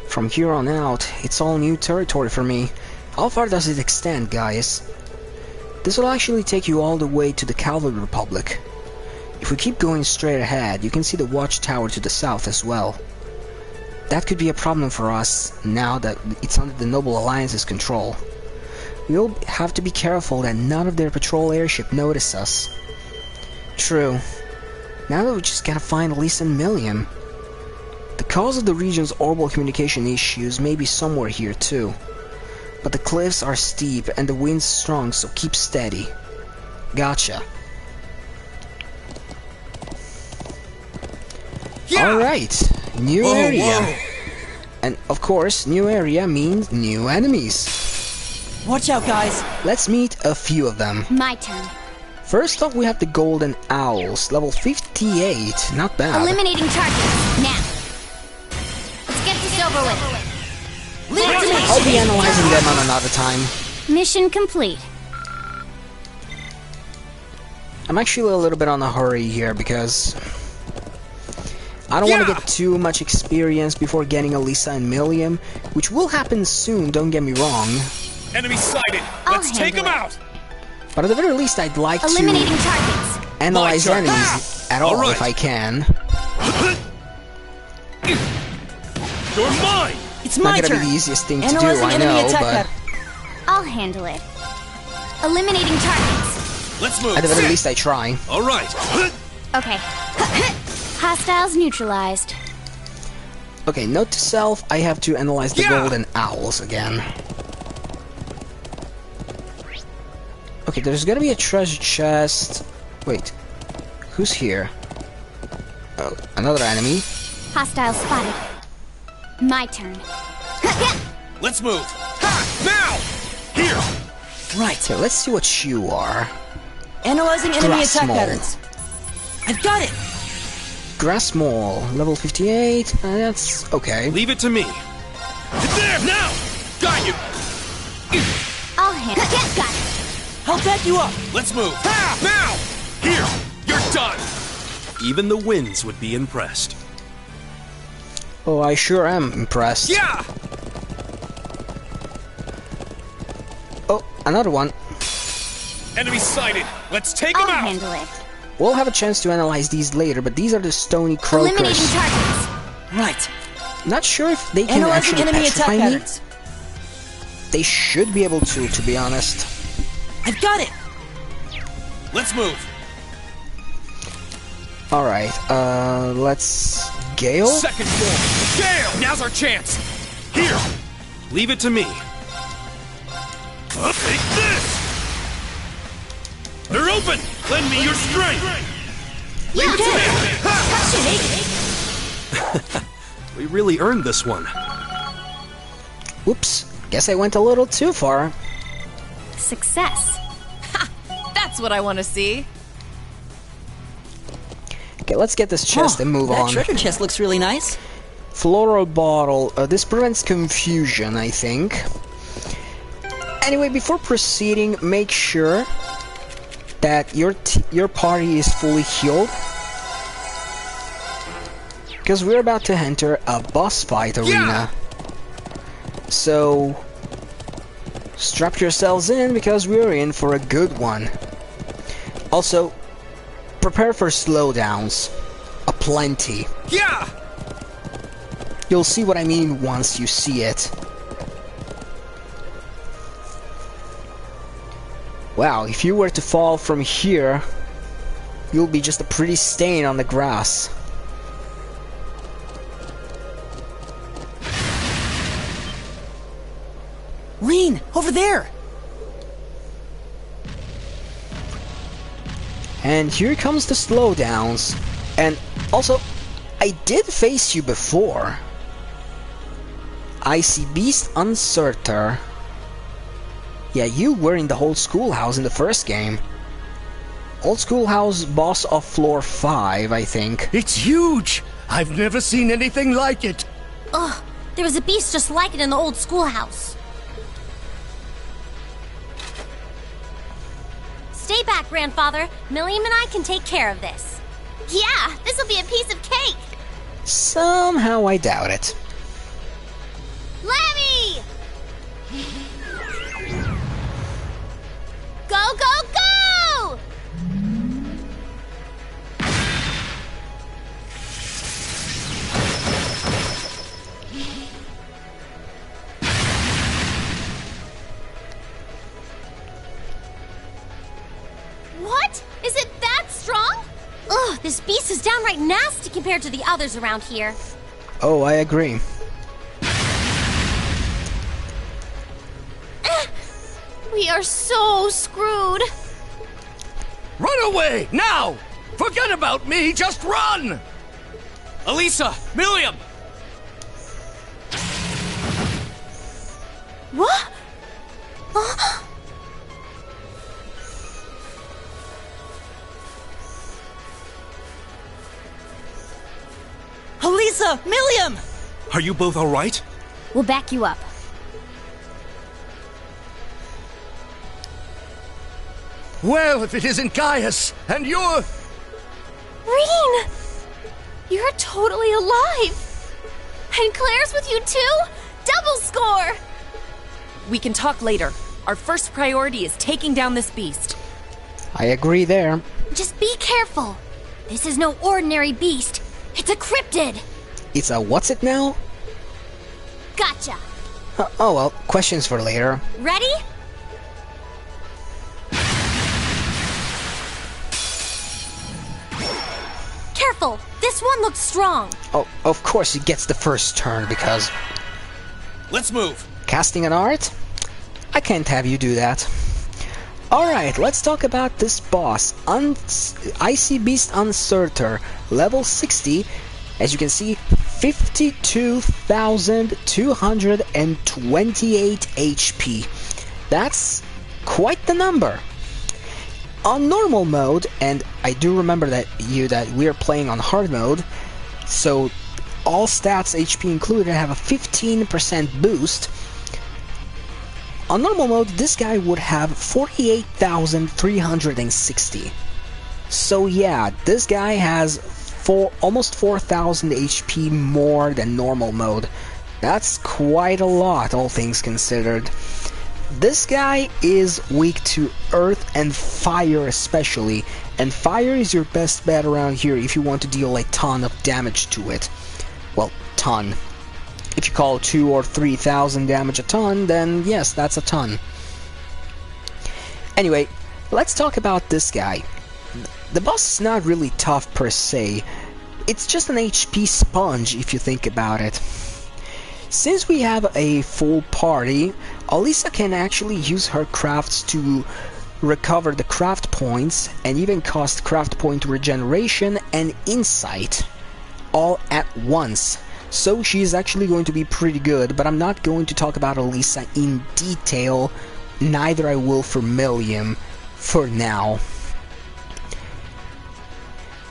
From here on out, it's all new territory for me. How far does it extend, guys? This will actually take you all the way to the Calvary Republic. If we keep going straight ahead, you can see the watchtower to the south as well. That could be a problem for us now that it's under the Noble Alliance's control. We'll have to be careful that none of their patrol airship notice us. True. Now that we just gotta find Lisa and Milliam. The cause of the region's orbital communication issues may be somewhere here too. But the cliffs are steep and the wind's strong, so keep steady. Gotcha. Alright, new area. And of course, new area means new enemies. Watch out, guys. Let's meet a few of them. My turn. First up, we have the Golden Owls, level 58. Not bad. Eliminating targets. Now. Let's get this over with. I'll be analyzing them on another time. Mission complete. I'm actually a little bit on a hurry here because I don't want to get too much experience before getting Elisa and Milliam, which will happen soon, don't get me wrong. Enemy sighted. Let's take him out. But at the very least, I'd like Eliminating to targets. analyze enemies at all if I can. You're mine. It's Not my gonna turn. be the easiest thing to do, Analyzing I enemy know, attack but I'll handle it. Eliminating targets. Let's move. at the very least, I try. All right. Okay. Hostiles neutralized. Okay, note to self, I have to analyze the Golden Owls again. Okay, there's gonna be a treasure chest. Wait, who's here? Oh, another enemy. Hostile spotted. My turn. Let's move. Ha! Now. Here! Right. Okay, let's see what you are. Analyzing enemy Grass attack mole. patterns. I've got it! Grass Mall, level 58. That's okay. Leave it to me. There! Now! Got you! I'll handle it. Got it. I'll back you up! Let's move! Ha! Now! Here! You're done! Even the winds would be impressed. Oh, I sure am impressed. Yeah! Oh, another one. Enemy sighted! Let's take I'll him out! handle it. We'll have a chance to analyze these later, but these are the stony Eliminating croakers. targets. Right. Not sure if they can Analyzing actually enemy attack petrify me. patterns. They should be able to be honest. I've got it! Let's move! Alright, let's... Gale? Second floor! Gale! Now's our chance! Here! Leave it to me. Take this! They're open! Lend me your strength! Yeah. Leave it to me! Touch it. We really earned this one. Whoops. Guess I went a little too far. Success. Ha! That's what I want to see. Okay, let's get this chest and move that on. treasure chest looks really nice. Floral bottle. This prevents confusion, I think. Anyway, before proceeding, make sure that your party is fully healed, because we're about to enter a boss fight arena. So strap yourselves in, because we're in for a good one. Also, prepare for slowdowns. Aplenty. Yeah! You'll see what I mean once you see it. Wow, if you were to fall from here, you'll be just a pretty stain on the grass. Lean, over there! And here comes the slowdowns. And also, I did face you before. Icy Beast Uncerter. Yeah, you were in the whole schoolhouse in the first game. Old schoolhouse boss of floor 5, I think. It's huge! I've never seen anything like it! Ugh, there was a beast just like it in the old schoolhouse. Stay back, grandfather. Milliam and I can take care of this. Yeah, this'll be a piece of cake. Somehow I doubt it. Lemmy! Go, go, go! What? Is it that strong? Ugh, this beast is downright nasty compared to the others around here. Oh, I agree. We are so screwed. Run away, now! Forget about me, just run! Elisa! Milliam! What? Elisa! Milliam! Are you both alright? We'll back you up. Well, if it isn't Gaius, and you're... Reen! You're totally alive! And Claire's with you too? Double score! We can talk later. Our first priority is taking down this beast. I agree there. Just be careful. This is no ordinary beast. It's a cryptid. It's a what's it now? Gotcha. Oh well, questions for later. Ready? Careful. This one looks strong. Oh, of course he gets the first turn because... Let's move! Casting an art? I can't have you do that. Alright, let's talk about this boss. Icy Beast Uncerter, level 60. As you can see, 52,228 HP. That's quite the number. On normal mode, and I do remember that we are playing on hard mode, so all stats, HP included, have a 15% boost. On normal mode, this guy would have 48,360. So yeah, this guy has almost 4,000 HP more than normal mode. That's quite a lot, all things considered. This guy is weak to earth and fire especially, and fire is your best bet around here if you want to deal a ton of damage to it. Well, ton. If you call 2,000 or 3,000 damage a ton, then yes, that's a ton. Anyway, let's talk about this guy. The boss is not really tough per se. It's just an HP sponge if you think about it. Since we have a full party, Alisa can actually use her crafts to recover the craft points and even cost craft point regeneration and insight all at once. So she is actually going to be pretty good, but I'm not going to talk about Alisa in detail, neither I will for Millium for now.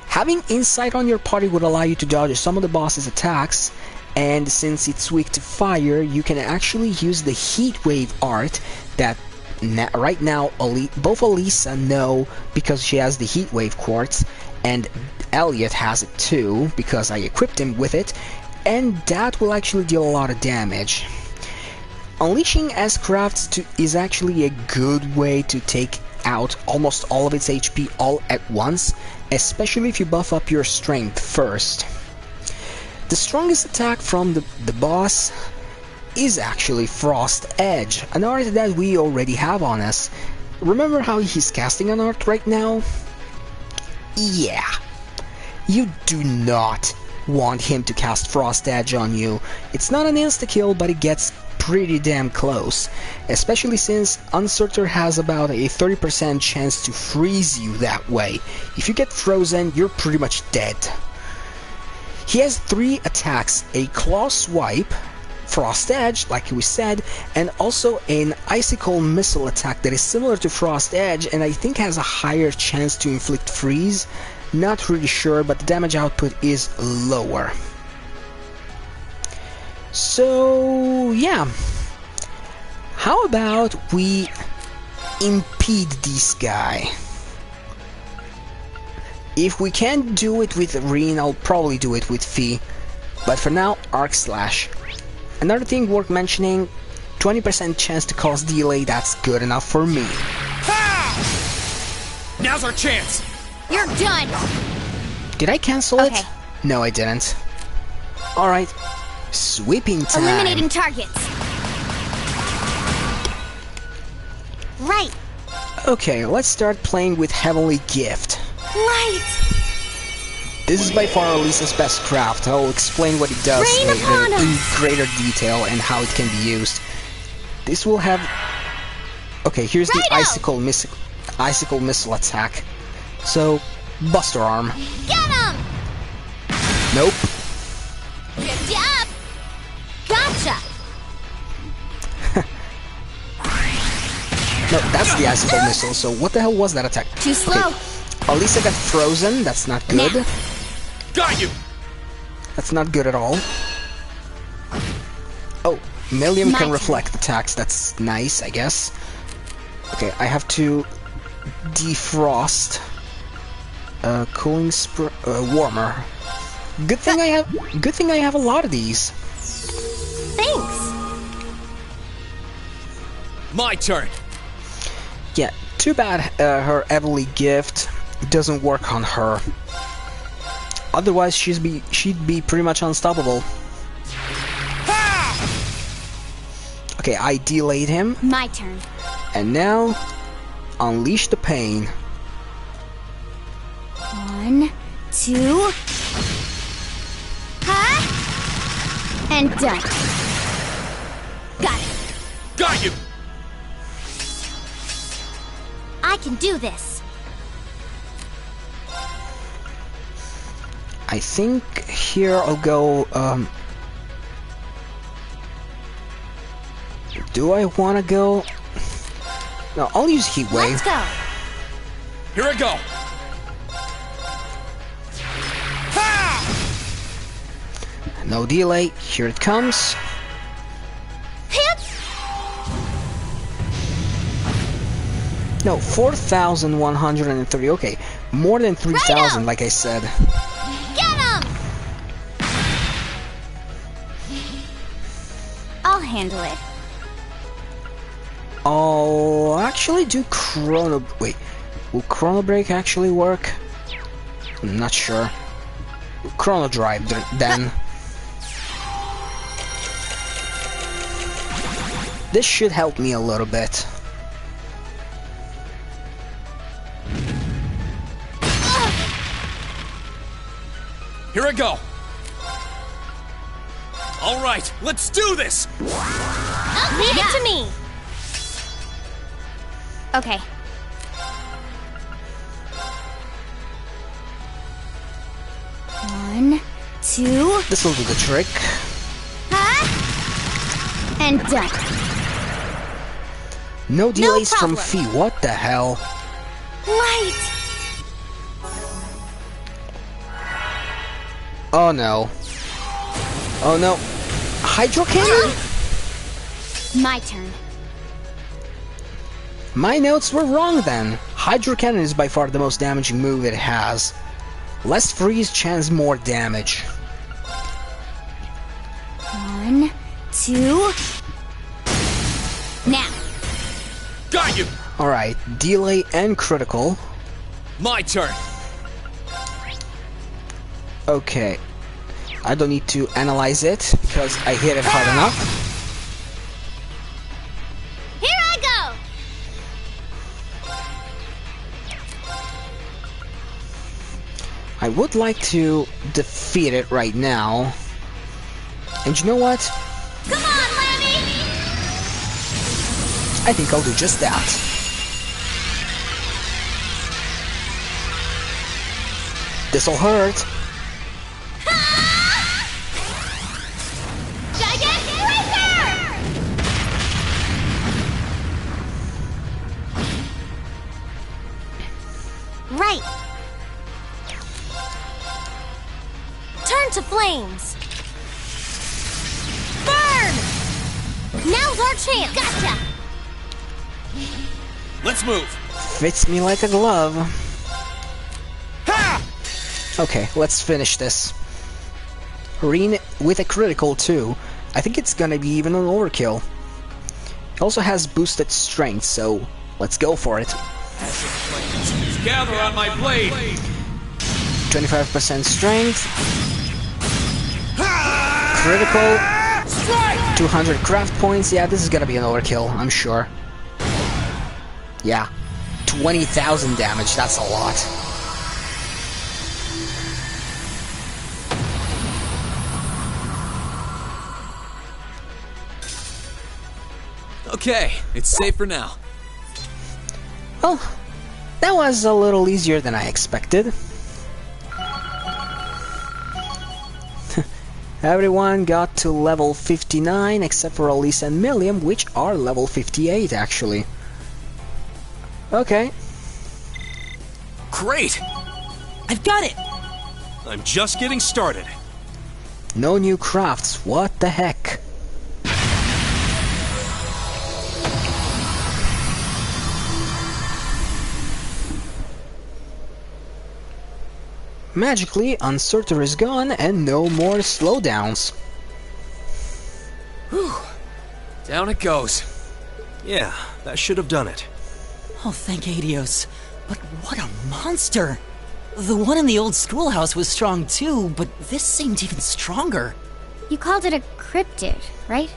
Having insight on your party would allow you to dodge some of the boss's attacks, and since it's weak to fire, you can actually use the heat wave art that right now both Alisa know because she has the heat wave quartz, and Elliot has it too because I equipped him with it, and that will actually deal a lot of damage. Unleashing S-Crafts is actually a good way to take out almost all of its HP all at once, especially if you buff up your strength first. The strongest attack from the boss is actually Frost Edge, an art that we already have on us. Remember how he's casting an art right now? Yeah. You do not want him to cast Frost Edge on you. It's not an insta-kill, but it gets pretty damn close, especially since Uncertain has about a 30% chance to freeze you that way. If you get frozen, you're pretty much dead. He has 3 attacks, a Claw Swipe, Frost Edge, like we said, and also an Icicle Missile attack that is similar to Frost Edge and I think has a higher chance to inflict freeze. Not really sure, but the damage output is lower. So, yeah. How about we impede this guy? If we can't do it with Reen, I'll probably do it with Fee. But for now, Arc Slash. Another thing worth mentioning, 20% chance to cause delay, that's good enough for me. Ha! Now's our chance! You're done! Did I cancel it? No, I didn't. Alright. Sweeping time. Eliminating targets. Right. Okay, let's start playing with Heavenly Gift. Right. This is by far Alisa's best craft. I'll explain what it does in greater detail and how it can be used. This will have... Okay, here's the Icicle Missile attack. So, Buster Arm. Get him! Nope. Lift you up! Gotcha! No, that's the Icicle Missile, so what the hell was that attack? Too slow. Okay. Alisa got frozen, that's not good. Nah. Got you! That's not good at all. Oh, Millium can reflect attacks, that's nice, I guess. Okay, I have to defrost. Cooling warmer. Good thing I have a lot of these. Thanks. My turn. Yeah, too bad her Heavenly Gift doesn't work on her. Otherwise, she'd be pretty much unstoppable. Ha! Okay, I delayed him. My turn. And now, unleash the pain. 1, 2... Ha! And done. Got it. Got you! I can do this. I think here I'll go, do I want to go? No, I'll use Heat Wave. Let's go. Here I go. No delay. Here it comes. Hit. No, 4,130. Okay, more than 3,000, like I said. Get him! I'll handle it. I'll actually do Chrono... Wait, will Chrono Break actually work? I'm not sure. Chrono Drive, then. This should help me a little bit. Here I go. All right, let's do this. Leave it to me. Okay. One, two. This will do the trick. And done. No delays from problem. Fee. What the hell? Light. Oh no. Oh no. Hydro Cannon? My turn. My notes were wrong then. Hydro Cannon is by far the most damaging move it has. Less freeze chance, more damage. One, two. Now. Got you. Alright, delay and critical. My turn. Okay. I don't need to analyze it because I hit it hard enough. Here I go. I would like to defeat it right now. And you know what? Come on, Lammy. I think I'll do just that. This'll hurt. Right. Turn to flames. Burn! Now's our chance. Gotcha. Let's move. Fits me like a glove. Okay, let's finish this. Reen with a critical too. I think it's gonna be even an overkill. It also has boosted strength, so let's go for it. Gather on my blade. 25% strength. Critical. 200 craft points. Yeah, this is gonna be an overkill, I'm sure. Yeah. 20,000 damage, that's a lot. Okay, it's safe for now. Well, that was a little easier than I expected. Everyone got to level 59 except for Elise and Milliam, which are level 58 actually. Okay. Great! I've got it! I'm just getting started. No new crafts, what the heck? Magically, Uncertain is gone and no more slowdowns. Whew. Down it goes. Yeah, that should have done it. Oh, thank Adios. But what a monster! The one in the old schoolhouse was strong too, but this seemed even stronger. You called it a cryptid, right?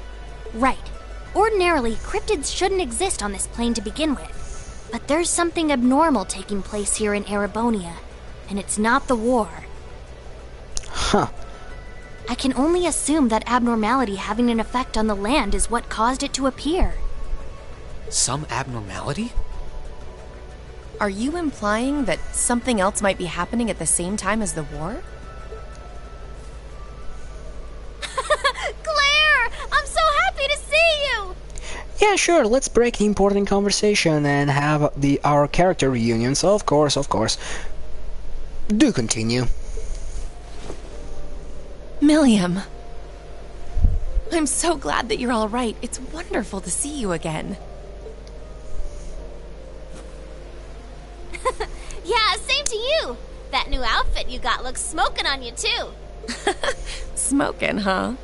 Right. Ordinarily, cryptids shouldn't exist on this plane to begin with. But there's something abnormal taking place here in Erebonia, and it's not the war. Huh. I can only assume that abnormality having an effect on the land is what caused it to appear. Some abnormality? Are you implying that something else might be happening at the same time as the war? Claire! I'm so happy to see you! Yeah, sure, let's break the important conversation and have our character reunions. Of course, of course. Do continue. Milliam. I'm so glad that you're all right. It's wonderful to see you again. Yeah, same to you. That new outfit you got looks smoking on you, too. Smoking, huh?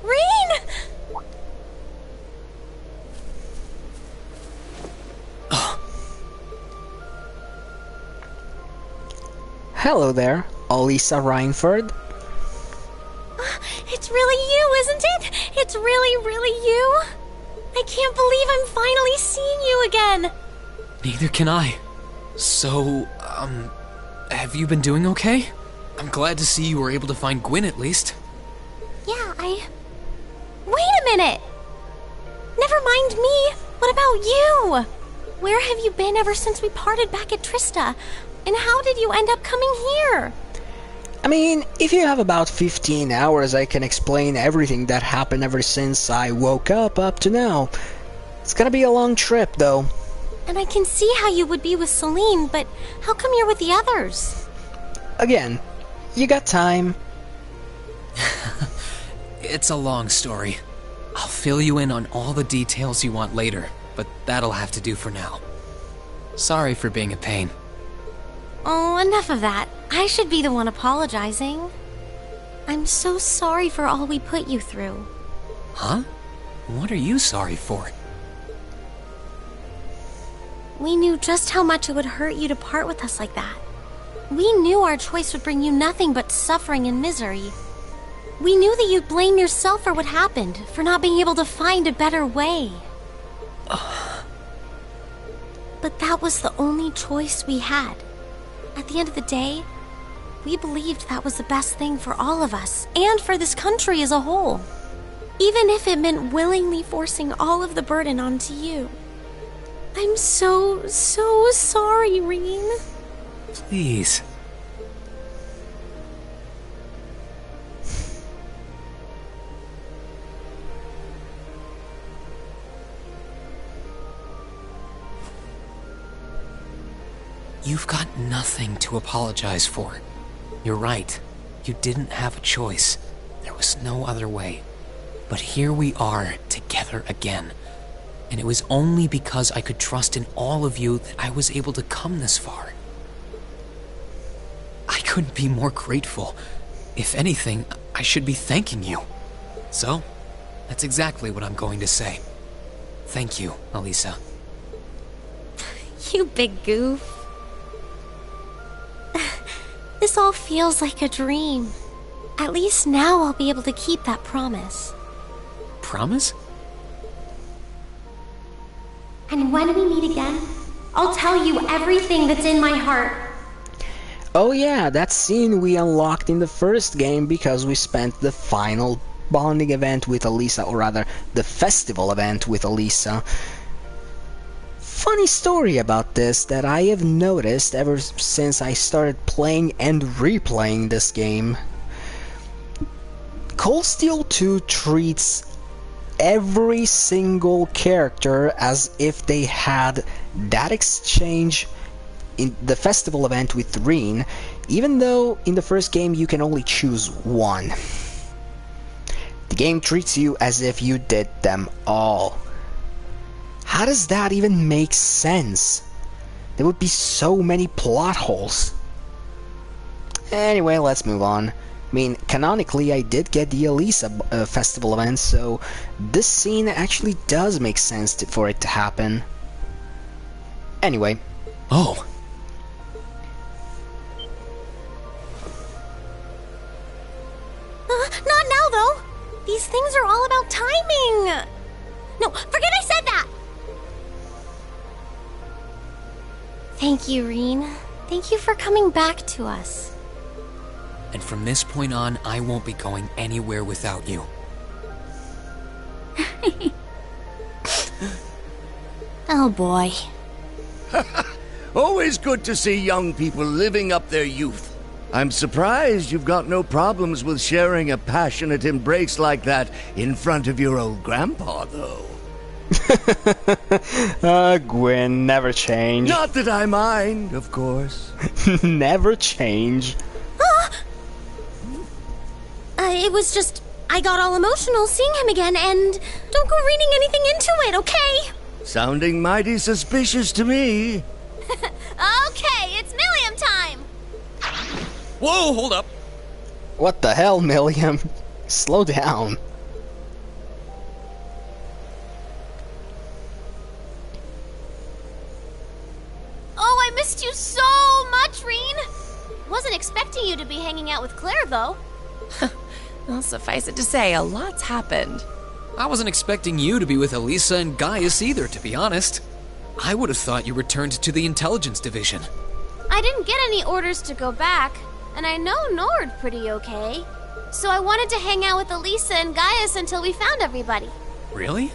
Reen! Hello there, Alisa Reinford. It's really you, isn't it? It's really, really you? I can't believe I'm finally seeing you again. Neither can I. So, have you been doing okay? I'm glad to see you were able to find Gwyn at least. Yeah, Wait a minute! Never mind me. What about you? Where have you been ever since we parted back at Trista? And how did you end up coming here? I mean, if you have about 15 hours, I can explain everything that happened ever since I woke up to now. It's gonna be a long trip, though. And I can see how you would be with Celine, but how come you're with the others? Again, you got time. It's a long story. I'll fill you in on all the details you want later, but that'll have to do for now. Sorry for being a pain. Oh, enough of that. I should be the one apologizing. I'm so sorry for all we put you through. Huh? What are you sorry for? We knew just how much it would hurt you to part with us like that. We knew our choice would bring you nothing but suffering and misery. We knew that you'd blame yourself for what happened, for not being able to find a better way. But that was the only choice we had. At the end of the day, we believed that was the best thing for all of us, and for this country as a whole. Even if it meant willingly forcing all of the burden onto you. I'm so sorry, Reen. Please. You've got nothing to apologize for. You're right. You didn't have a choice. There was no other way. But here we are, together again. And it was only because I could trust in all of you that I was able to come this far. I couldn't be more grateful. If anything, I should be thanking you. So, that's exactly what I'm going to say. Thank you, Alisa. You big goof. This all feels like a dream. At least now I'll be able to keep that promise. Promise? And when we meet again, I'll tell you everything that's in my heart. Oh yeah, that scene we unlocked in the first game because we spent the final bonding event with Alisa, or rather, the festival event with Alisa. Funny story about this that I have noticed ever since I started playing and replaying this game. Cold Steel 2 treats every single character as if they had that exchange in the festival event with Reen, even though in the first game you can only choose one. The game treats you as if you did them all. How does that even make sense? There would be so many plot holes. Anyway, let's move on. I mean, canonically I did get the Alisa festival event, so this scene actually does make sense for it to happen. Anyway. Oh. Not now, though. These things are all about timing. No, forget I said that. Thank you, Reen. Thank you for coming back to us. And from this point on, I won't be going anywhere without you. Oh boy. Always good to see young people living up their youth. I'm surprised you've got no problems with sharing a passionate embrace like that in front of your old grandpa, though. Gwen, never change. Not that I mind, of course. Never change. It was just, I got all emotional seeing him again, and don't go reading anything into it, okay? Sounding mighty suspicious to me. Okay, it's Milliam time! Whoa, hold up. What the hell, Milliam? Slow down. Oh, I missed you so much, Reen! Wasn't expecting you to be hanging out with Claire, though. Well, suffice it to say, a lot's happened. I wasn't expecting you to be with Elisa and Gaius either, to be honest. I would have thought you returned to the intelligence division. I didn't get any orders to go back, and I know Nord pretty okay. So I wanted to hang out with Elisa and Gaius until we found everybody. Really?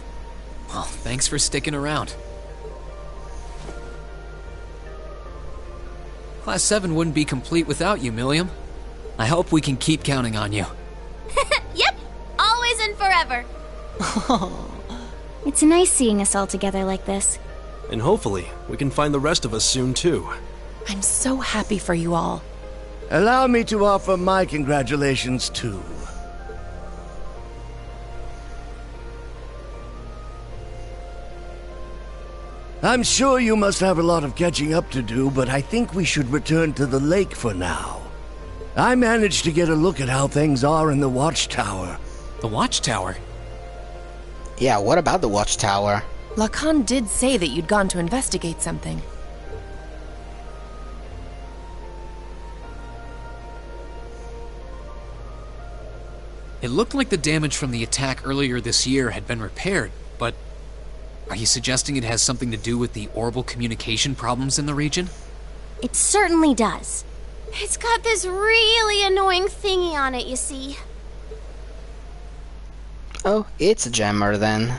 Well, thanks for sticking around. Class 7 wouldn't be complete without you, Milliam. I hope we can keep counting on you. Yep, always and forever. It's nice seeing us all together like this. And hopefully, we can find the rest of us soon too. I'm so happy for you all. Allow me to offer my congratulations, too. I'm sure you must have a lot of catching up to do, but I think we should return to the lake for now. I managed to get a look at how things are in the watchtower. The watchtower? Yeah, what about the watchtower? Lacan did say that you'd gone to investigate something. It looked like the damage from the attack earlier this year had been repaired, but are you suggesting it has something to do with the orbital communication problems in the region? It certainly does. It's got this really annoying thingy on it, you see. Oh, it's a jammer then.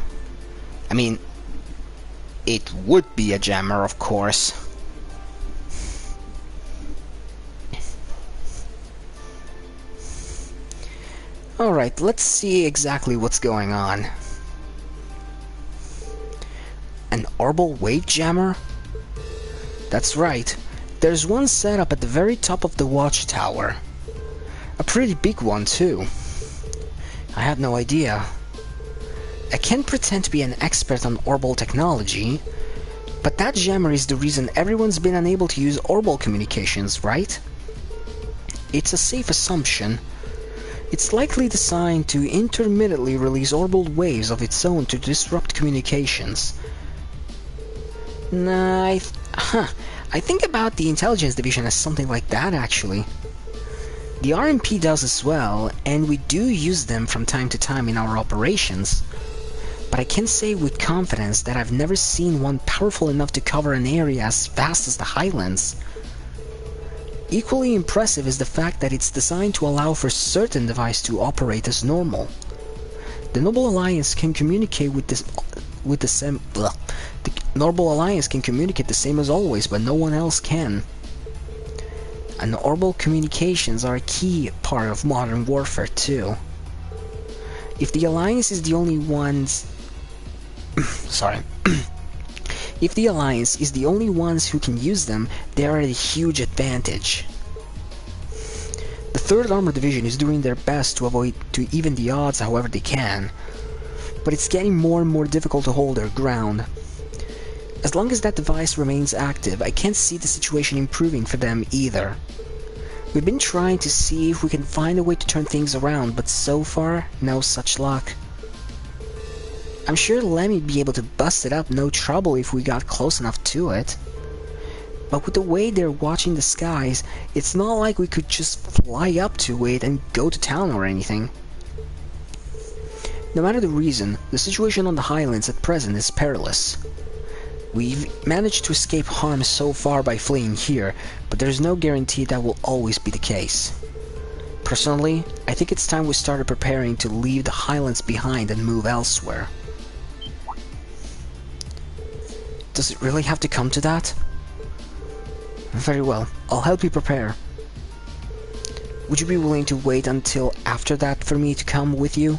I mean, it would be a jammer, of course. Alright, let's see exactly what's going on. An orbital wave jammer? That's right. There's one set up at the very top of the watchtower. A pretty big one, too. I had no idea. I can't pretend to be an expert on orbital technology, but that jammer is the reason everyone's been unable to use orbital communications, right? It's a safe assumption. It's likely designed to intermittently release orbital waves of its own to disrupt communications. Nah, I think about the intelligence division as something like that, actually. The RMP does as well, and we do use them from time to time in our operations. But I can say with confidence that I've never seen one powerful enough to cover an area as vast as the Highlands. Equally impressive is the fact that it's designed to allow for certain devices to operate as normal. The Noble Alliance can communicate the Noble Alliance can communicate the same as always, but no one else can. And orbital communications are a key part of modern warfare too. If the Alliance is the only ones if the Alliance is the only ones who can use them, they are at a huge advantage. The 3rd Armored Division is doing their best to even the odds however they can, but it's getting more and more difficult to hold their ground. As long as that device remains active, I can't see the situation improving for them either. We've been trying to see if we can find a way to turn things around, but so far, no such luck. I'm sure Lemmy'd be able to bust it up no trouble if we got close enough to it. But with the way they're watching the skies, it's not like we could just fly up to it and go to town or anything. No matter the reason, the situation on the Highlands at present is perilous. We've managed to escape harm so far by fleeing here, but there's no guarantee that will always be the case. Personally, I think it's time we started preparing to leave the Highlands behind and move elsewhere. Does it really have to come to that? Very well, I'll help you prepare. Would you be willing to wait until after that for me to come with you?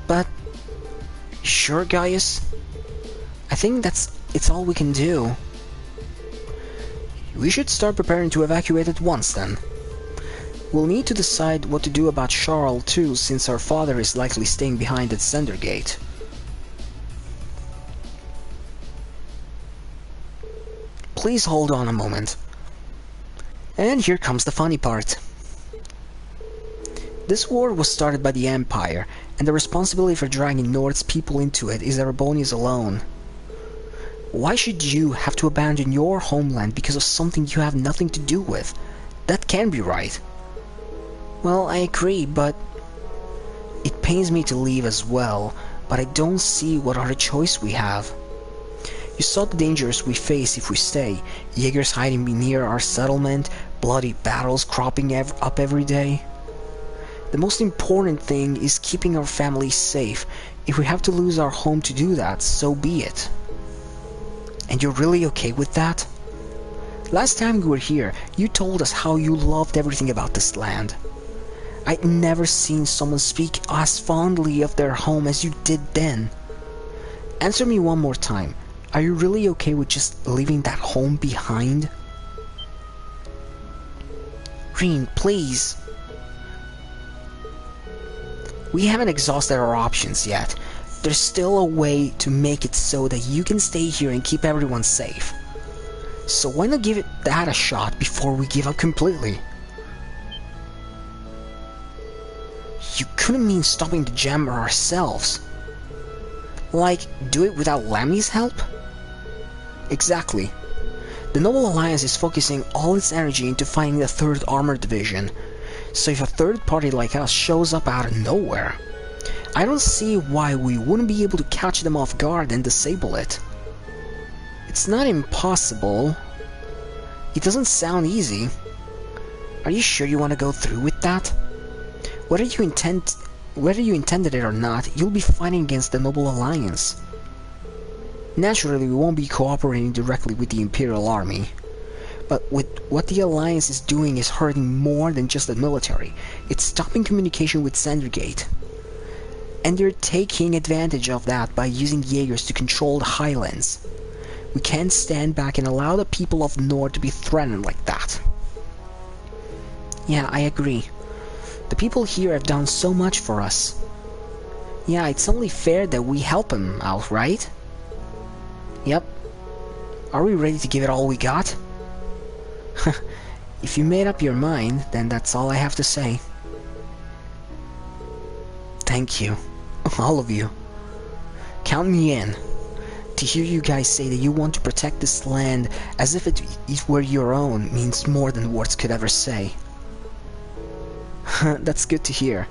But... Sure, Gaius? I think it's all we can do. We should start preparing to evacuate at once, then. We'll need to decide what to do about Charles, too, since our father is likely staying behind at Sendergate. Please hold on a moment. And here comes the funny part. This war was started by the Empire, and the responsibility for dragging North's people into it is Erebonia's alone. Why should you have to abandon your homeland because of something you have nothing to do with? That can't be right. Well, I agree, but... It pains me to leave as well, but I don't see what other choice we have. You saw the dangers we face if we stay. Jaegers hiding near our settlement, bloody battles cropping up every day. The most important thing is keeping our family safe. If we have to lose our home to do that, so be it. And you're really okay with that? Last time we were here, you told us how you loved everything about this land. I'd never seen someone speak as fondly of their home as you did then. Answer me one more time. Are you really okay with just leaving that home behind? Rean, please. We haven't exhausted our options yet. There's still a way to make it so that you can stay here and keep everyone safe. So why not give that a shot before we give up completely? You couldn't mean stopping the jammer ourselves. Like, do it without Lammy's help? Exactly. The Noble Alliance is focusing all its energy into finding the 3rd Armored Division. So if a third party like us shows up out of nowhere, I don't see why we wouldn't be able to catch them off guard and disable it. It's not impossible. It doesn't sound easy. Are you sure you want to go through with that? Whether you intended it or not, you'll be fighting against the Noble Alliance. Naturally, we won't be cooperating directly with the Imperial Army. But with what the Alliance is doing is hurting more than just the military. It's stopping communication with Sendergate. And they're taking advantage of that by using Jaegers to control the Highlands. We can't stand back and allow the people of North to be threatened like that. Yeah, I agree. The people here have done so much for us. Yeah, it's only fair that we help them out, right? Yep. Are we ready to give it all we got? If you made up your mind, then that's all I have to say. Thank you. All of you. Count me in. To hear you guys say that you want to protect this land as if it were your own means more than words could ever say. That's good to hear.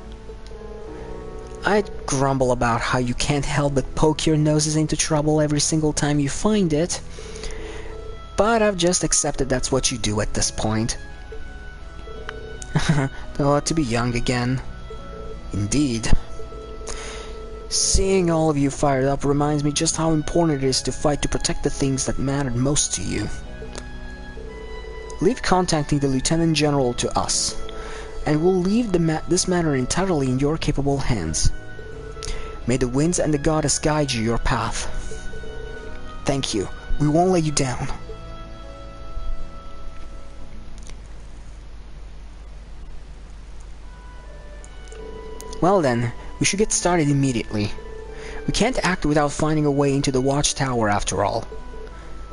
I'd grumble about how you can't help but poke your noses into trouble every single time you find it, but I've just accepted that's what you do at this point. Oh, to be young again. Indeed. Seeing all of you fired up reminds me just how important it is to fight to protect the things that matter most to you. Leave contacting the Lieutenant General to us, and we'll leave this matter entirely in your capable hands. May the winds and the goddess guide you your path. Thank you. We won't let you down. Well then, we should get started immediately. We can't act without finding a way into the watchtower after all.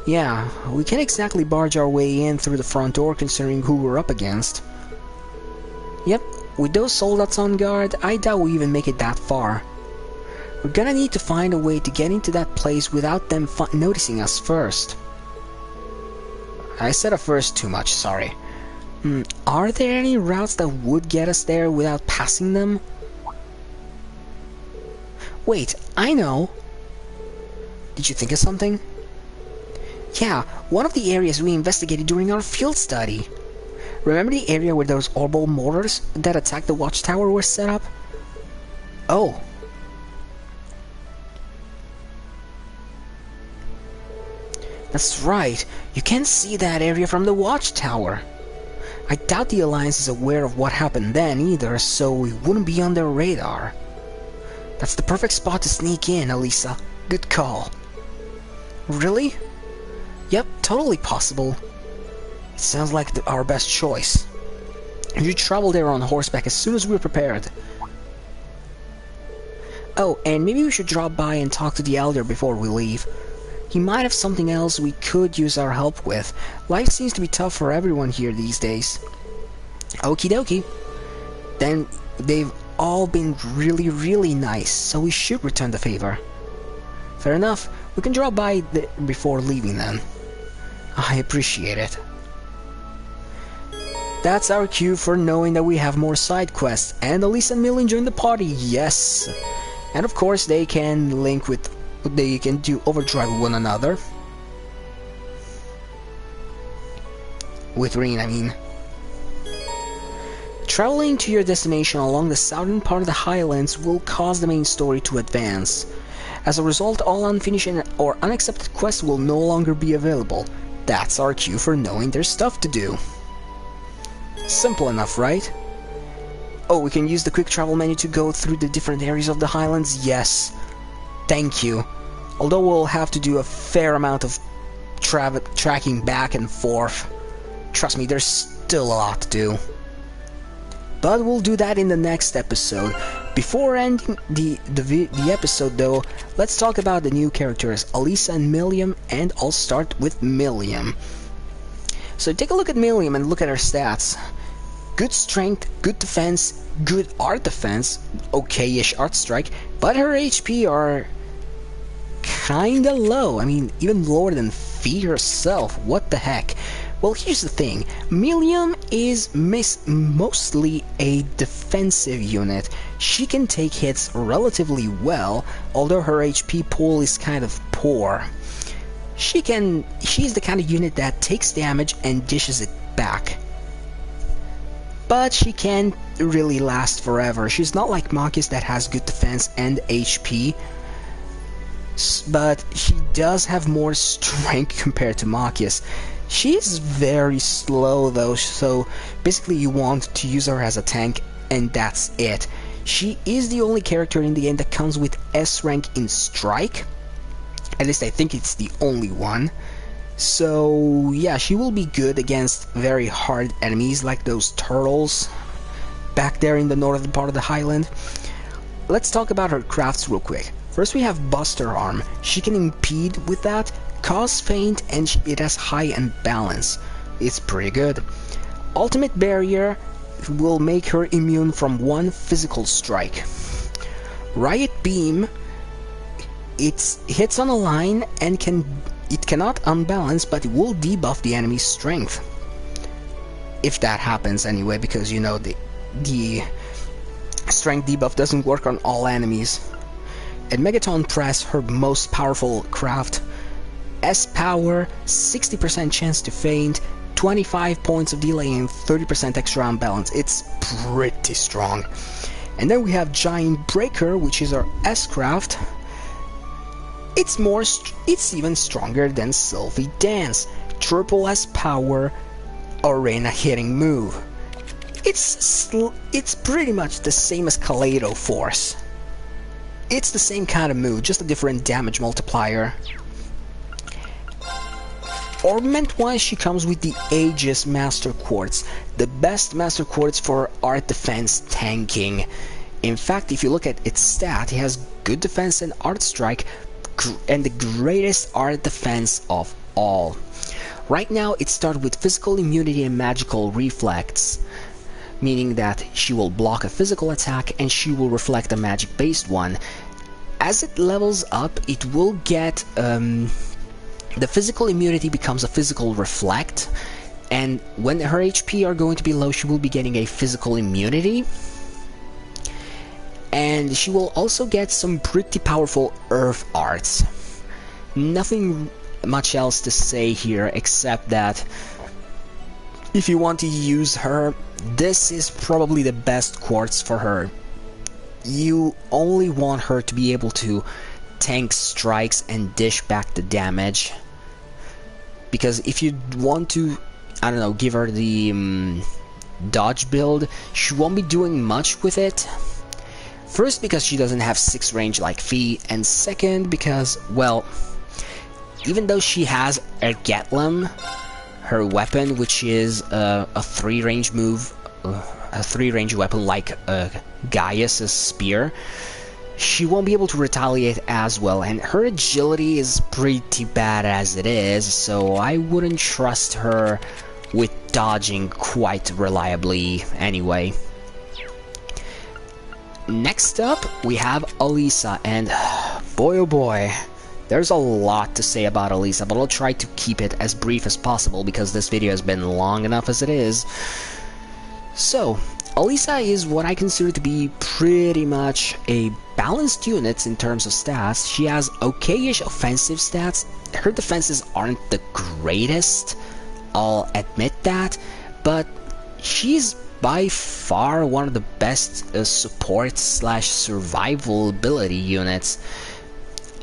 Yeah, we can't exactly barge our way in through the front door considering who we're up against. Yep, with those soldiers on guard, I doubt we even make it that far. We're gonna need to find a way to get into that place without them noticing us first. I said a first too much, sorry. Are there any routes that would get us there without passing them? Wait, I know! Did you think of something? Yeah, one of the areas we investigated during our field study. Remember the area where those orbital mortars that attacked the watchtower were set up? Oh. That's right, you can see that area from the watchtower. I doubt the Alliance is aware of what happened then either, so we wouldn't be on their radar. That's the perfect spot to sneak in, Elisa. Good call. Really? Yep, totally possible. It sounds like our best choice. You travel there on horseback as soon as we're prepared. Oh, and maybe we should drop by and talk to the Elder before we leave. He might have something else we could use our help with. Life seems to be tough for everyone here these days. Okie dokie. Then they've all been really nice, so we should return the favor. Fair enough. We can drop by before leaving then. I appreciate it. That's our cue for knowing that we have more side quests, and Elisa and Million join the party, yes! And of course they can link with... they can do overdrive with one another. With Rin, I mean. Traveling to your destination along the southern part of the Highlands will cause the main story to advance. As a result, all unfinished or unaccepted quests will no longer be available. That's our cue for knowing there's stuff to do. Simple enough, right? Oh, we can use the quick travel menu to go through the different areas of the Highlands? Yes. Thank you. Although we'll have to do a fair amount of tracking back and forth. Trust me, there's still a lot to do. But we'll do that in the next episode. Before ending the episode though, let's talk about the new characters, Elisa and Milliam, and I'll start with Milliam. So take a look at Milliam and look at her stats. Good strength, good defense, good art defense, okay-ish art strike, but her HP are kinda low. I mean, even lower than Fee herself. What the heck? Well, here's the thing. Milliam is mostly a defensive unit. She can take hits relatively well, although her HP pool is kind of poor. She's the kind of unit that takes damage and dishes it back. But she can't really last forever. She's not like Marcus that has good defense and HP. But she does have more strength compared to Marcus. She is very slow though, so basically you want to use her as a tank and that's it. She is the only character in the end that comes with S rank in strike. At least I think it's the only one. So yeah, she will be good against very hard enemies like those turtles back there in the northern part of the Highland. Let's talk about her crafts real quick. First we have Buster Arm. She can impede with that, cause feint, and it has high end balance. It's pretty good. Ultimate Barrier will make her immune from one physical strike. Riot Beam, it hits on a line and it cannot unbalance, but it will debuff the enemy's strength. If that happens anyway, because you know the strength debuff doesn't work on all enemies. And Megaton Press, her most powerful craft. S-Power, 60% chance to feint, 25 points of delay and 30% extra unbalance. It's pretty strong. And then we have Giant Breaker, which is our S-Craft. It's even stronger than Sylvie Dance. Triple S-Power, arena hitting move. It's pretty much the same as Kaleido Force. It's the same kind of move, just a different damage multiplier. Ornament-wise, she comes with the Aegis Master Quartz, the best Master Quartz for art defense tanking. In fact, if you look at its stat, it has good defense and art strike, and the greatest art defense of all. Right now, it started with physical immunity and magical reflex, meaning that she will block a physical attack and she will reflect a magic-based one. As it levels up, it will get the physical immunity becomes a physical reflect, and when her HP are going to be low, she will be getting a physical immunity. And she will also get some pretty powerful earth arts. Nothing much else to say here except that if you want to use her, this is probably the best quartz for her. You only want her to be able to tank strikes and dish back the damage, because if you want to I don't know, give her the dodge build, she won't be doing much with it. First, because she doesn't have 6 range like Fi, and second, because, well, even though she has Ergetlum, her weapon, which is a 3 range move, a 3 range weapon like Gaius' spear, she won't be able to retaliate as well, and her agility is pretty bad as it is, so I wouldn't trust her with dodging quite reliably anyway. Next up, we have Alisa, and boy oh boy, there's a lot to say about Alisa, but I'll try to keep it as brief as possible because this video has been long enough as it is. So, Alisa is what I consider to be pretty much a balanced unit in terms of stats. She has okay-ish offensive stats. Her defenses aren't the greatest, I'll admit that, but she's by far one of the best support slash survivability units.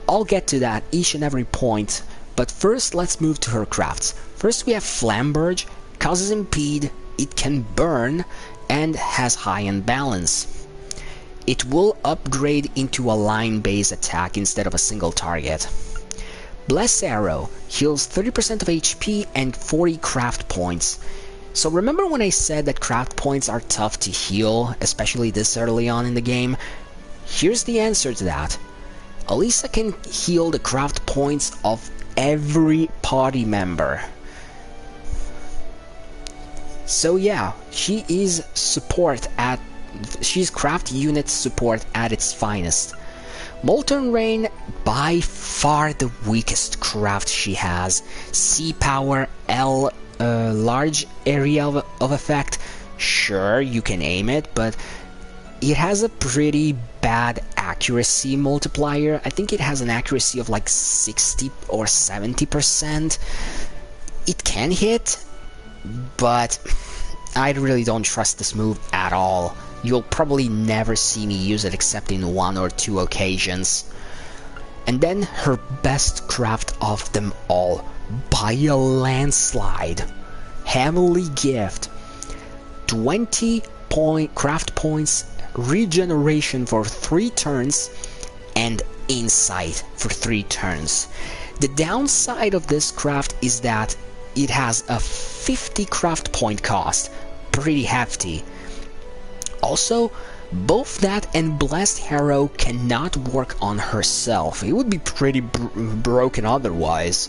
I'll get to that each and every point, but first let's move to her crafts. First we have Flamberge, causes impede, it can burn, and has high end balance. It will upgrade into a line-based attack instead of a single target. Bless Arrow heals 30% of HP and 40 craft points. So remember when I said that craft points are tough to heal, especially this early on in the game? Here's the answer to that. Alisa can heal the craft points of every party member. So yeah, she's craft unit support at its finest. Molten Rain, by far the weakest craft she has. Sea Power, L, large area of effect. Sure, you can aim it, but it has a pretty bad accuracy multiplier. I think it has an accuracy of like 60 or 70%. It can hit, but I really don't trust this move at all. You'll probably never see me use it except in 1 or 2 occasions. And then her best craft of them all, by a landslide, Heavenly Gift, 20 craft points, regeneration for 3 turns, and insight for 3 turns. The downside of this craft is that it has a 50 craft point cost, pretty hefty. Also, both that and Blessed Harrow cannot work on herself. It would be pretty broken otherwise.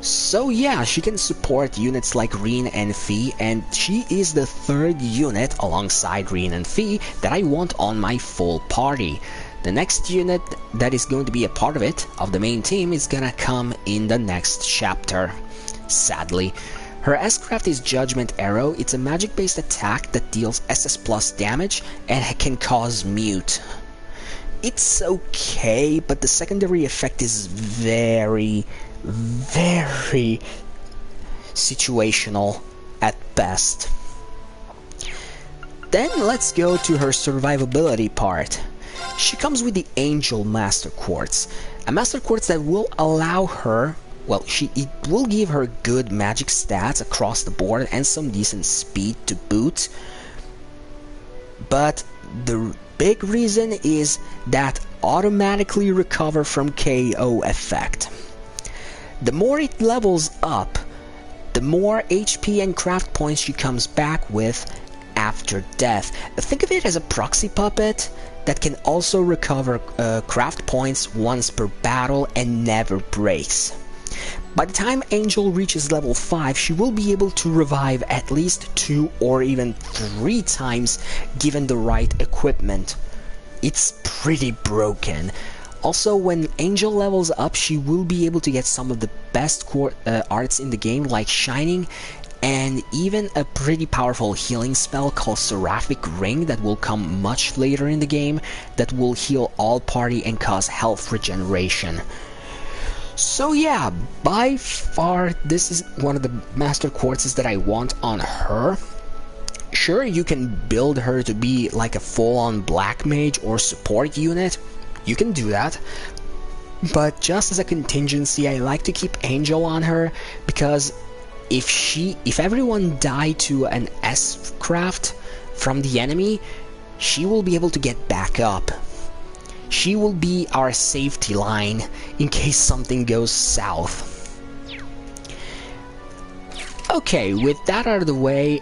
So yeah, she can support units like Reen and Fi, and she is the 3rd unit alongside Reen and Fi that I want on my full party. The next unit that is going to be a part of it, of the main team, is gonna come in the next chapter, sadly. Her S-craft is Judgment Arrow. It's a magic-based attack that deals SS plus damage and can cause mute. It's okay, but the secondary effect is very, very situational at best. Then let's go to her survivability part. She comes with the Angel Master Quartz, a Master Quartz that will allow her, well, it will give her good magic stats across the board and some decent speed to boot. But the big reason is that automatically recover from KO effect. The more it levels up, the more HP and craft points she comes back with after death. Think of it as a proxy puppet that can also recover craft points once per battle and never breaks. By the time Angel reaches level 5, she will be able to revive at least 2 or even 3 times given the right equipment. It's pretty broken. Also, when Angel levels up, she will be able to get some of the best arts in the game, like Shining, and even a pretty powerful healing spell called Seraphic Ring that will come much later in the game that will heal all party and cause health regeneration. So yeah, by far this is one of the Master Quartzes that I want on her. Sure, you can build her to be like a full-on Black Mage or support unit. You can do that. But just as a contingency, I like to keep Angel on her because if everyone die to an S-craft from the enemy, she will be able to get back up. She will be our safety line in case something goes south. Okay, with that out of the way,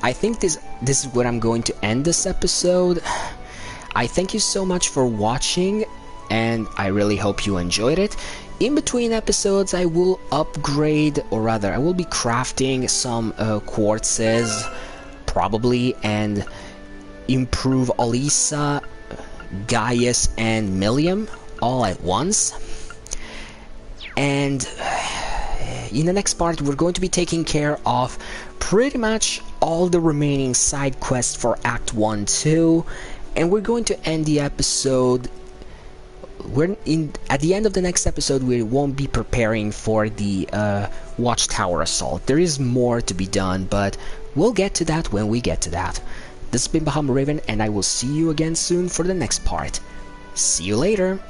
I think this is where I'm going to end this episode. I thank you so much for watching, and I really hope you enjoyed it. In between episodes, I will upgrade, or rather, I will be crafting some quartzes, probably, and improve Alisa, Gaius, and Millium all at once. And in the next part, we're going to be taking care of pretty much all the remaining side quests for Act 1-2, and we're going to end the episode. At the end of the next episode, we won't be preparing for the Watchtower assault. There is more to be done, but we'll get to that when we get to that. This has been Bahama Raven, and I will see you again soon for the next part. See you later!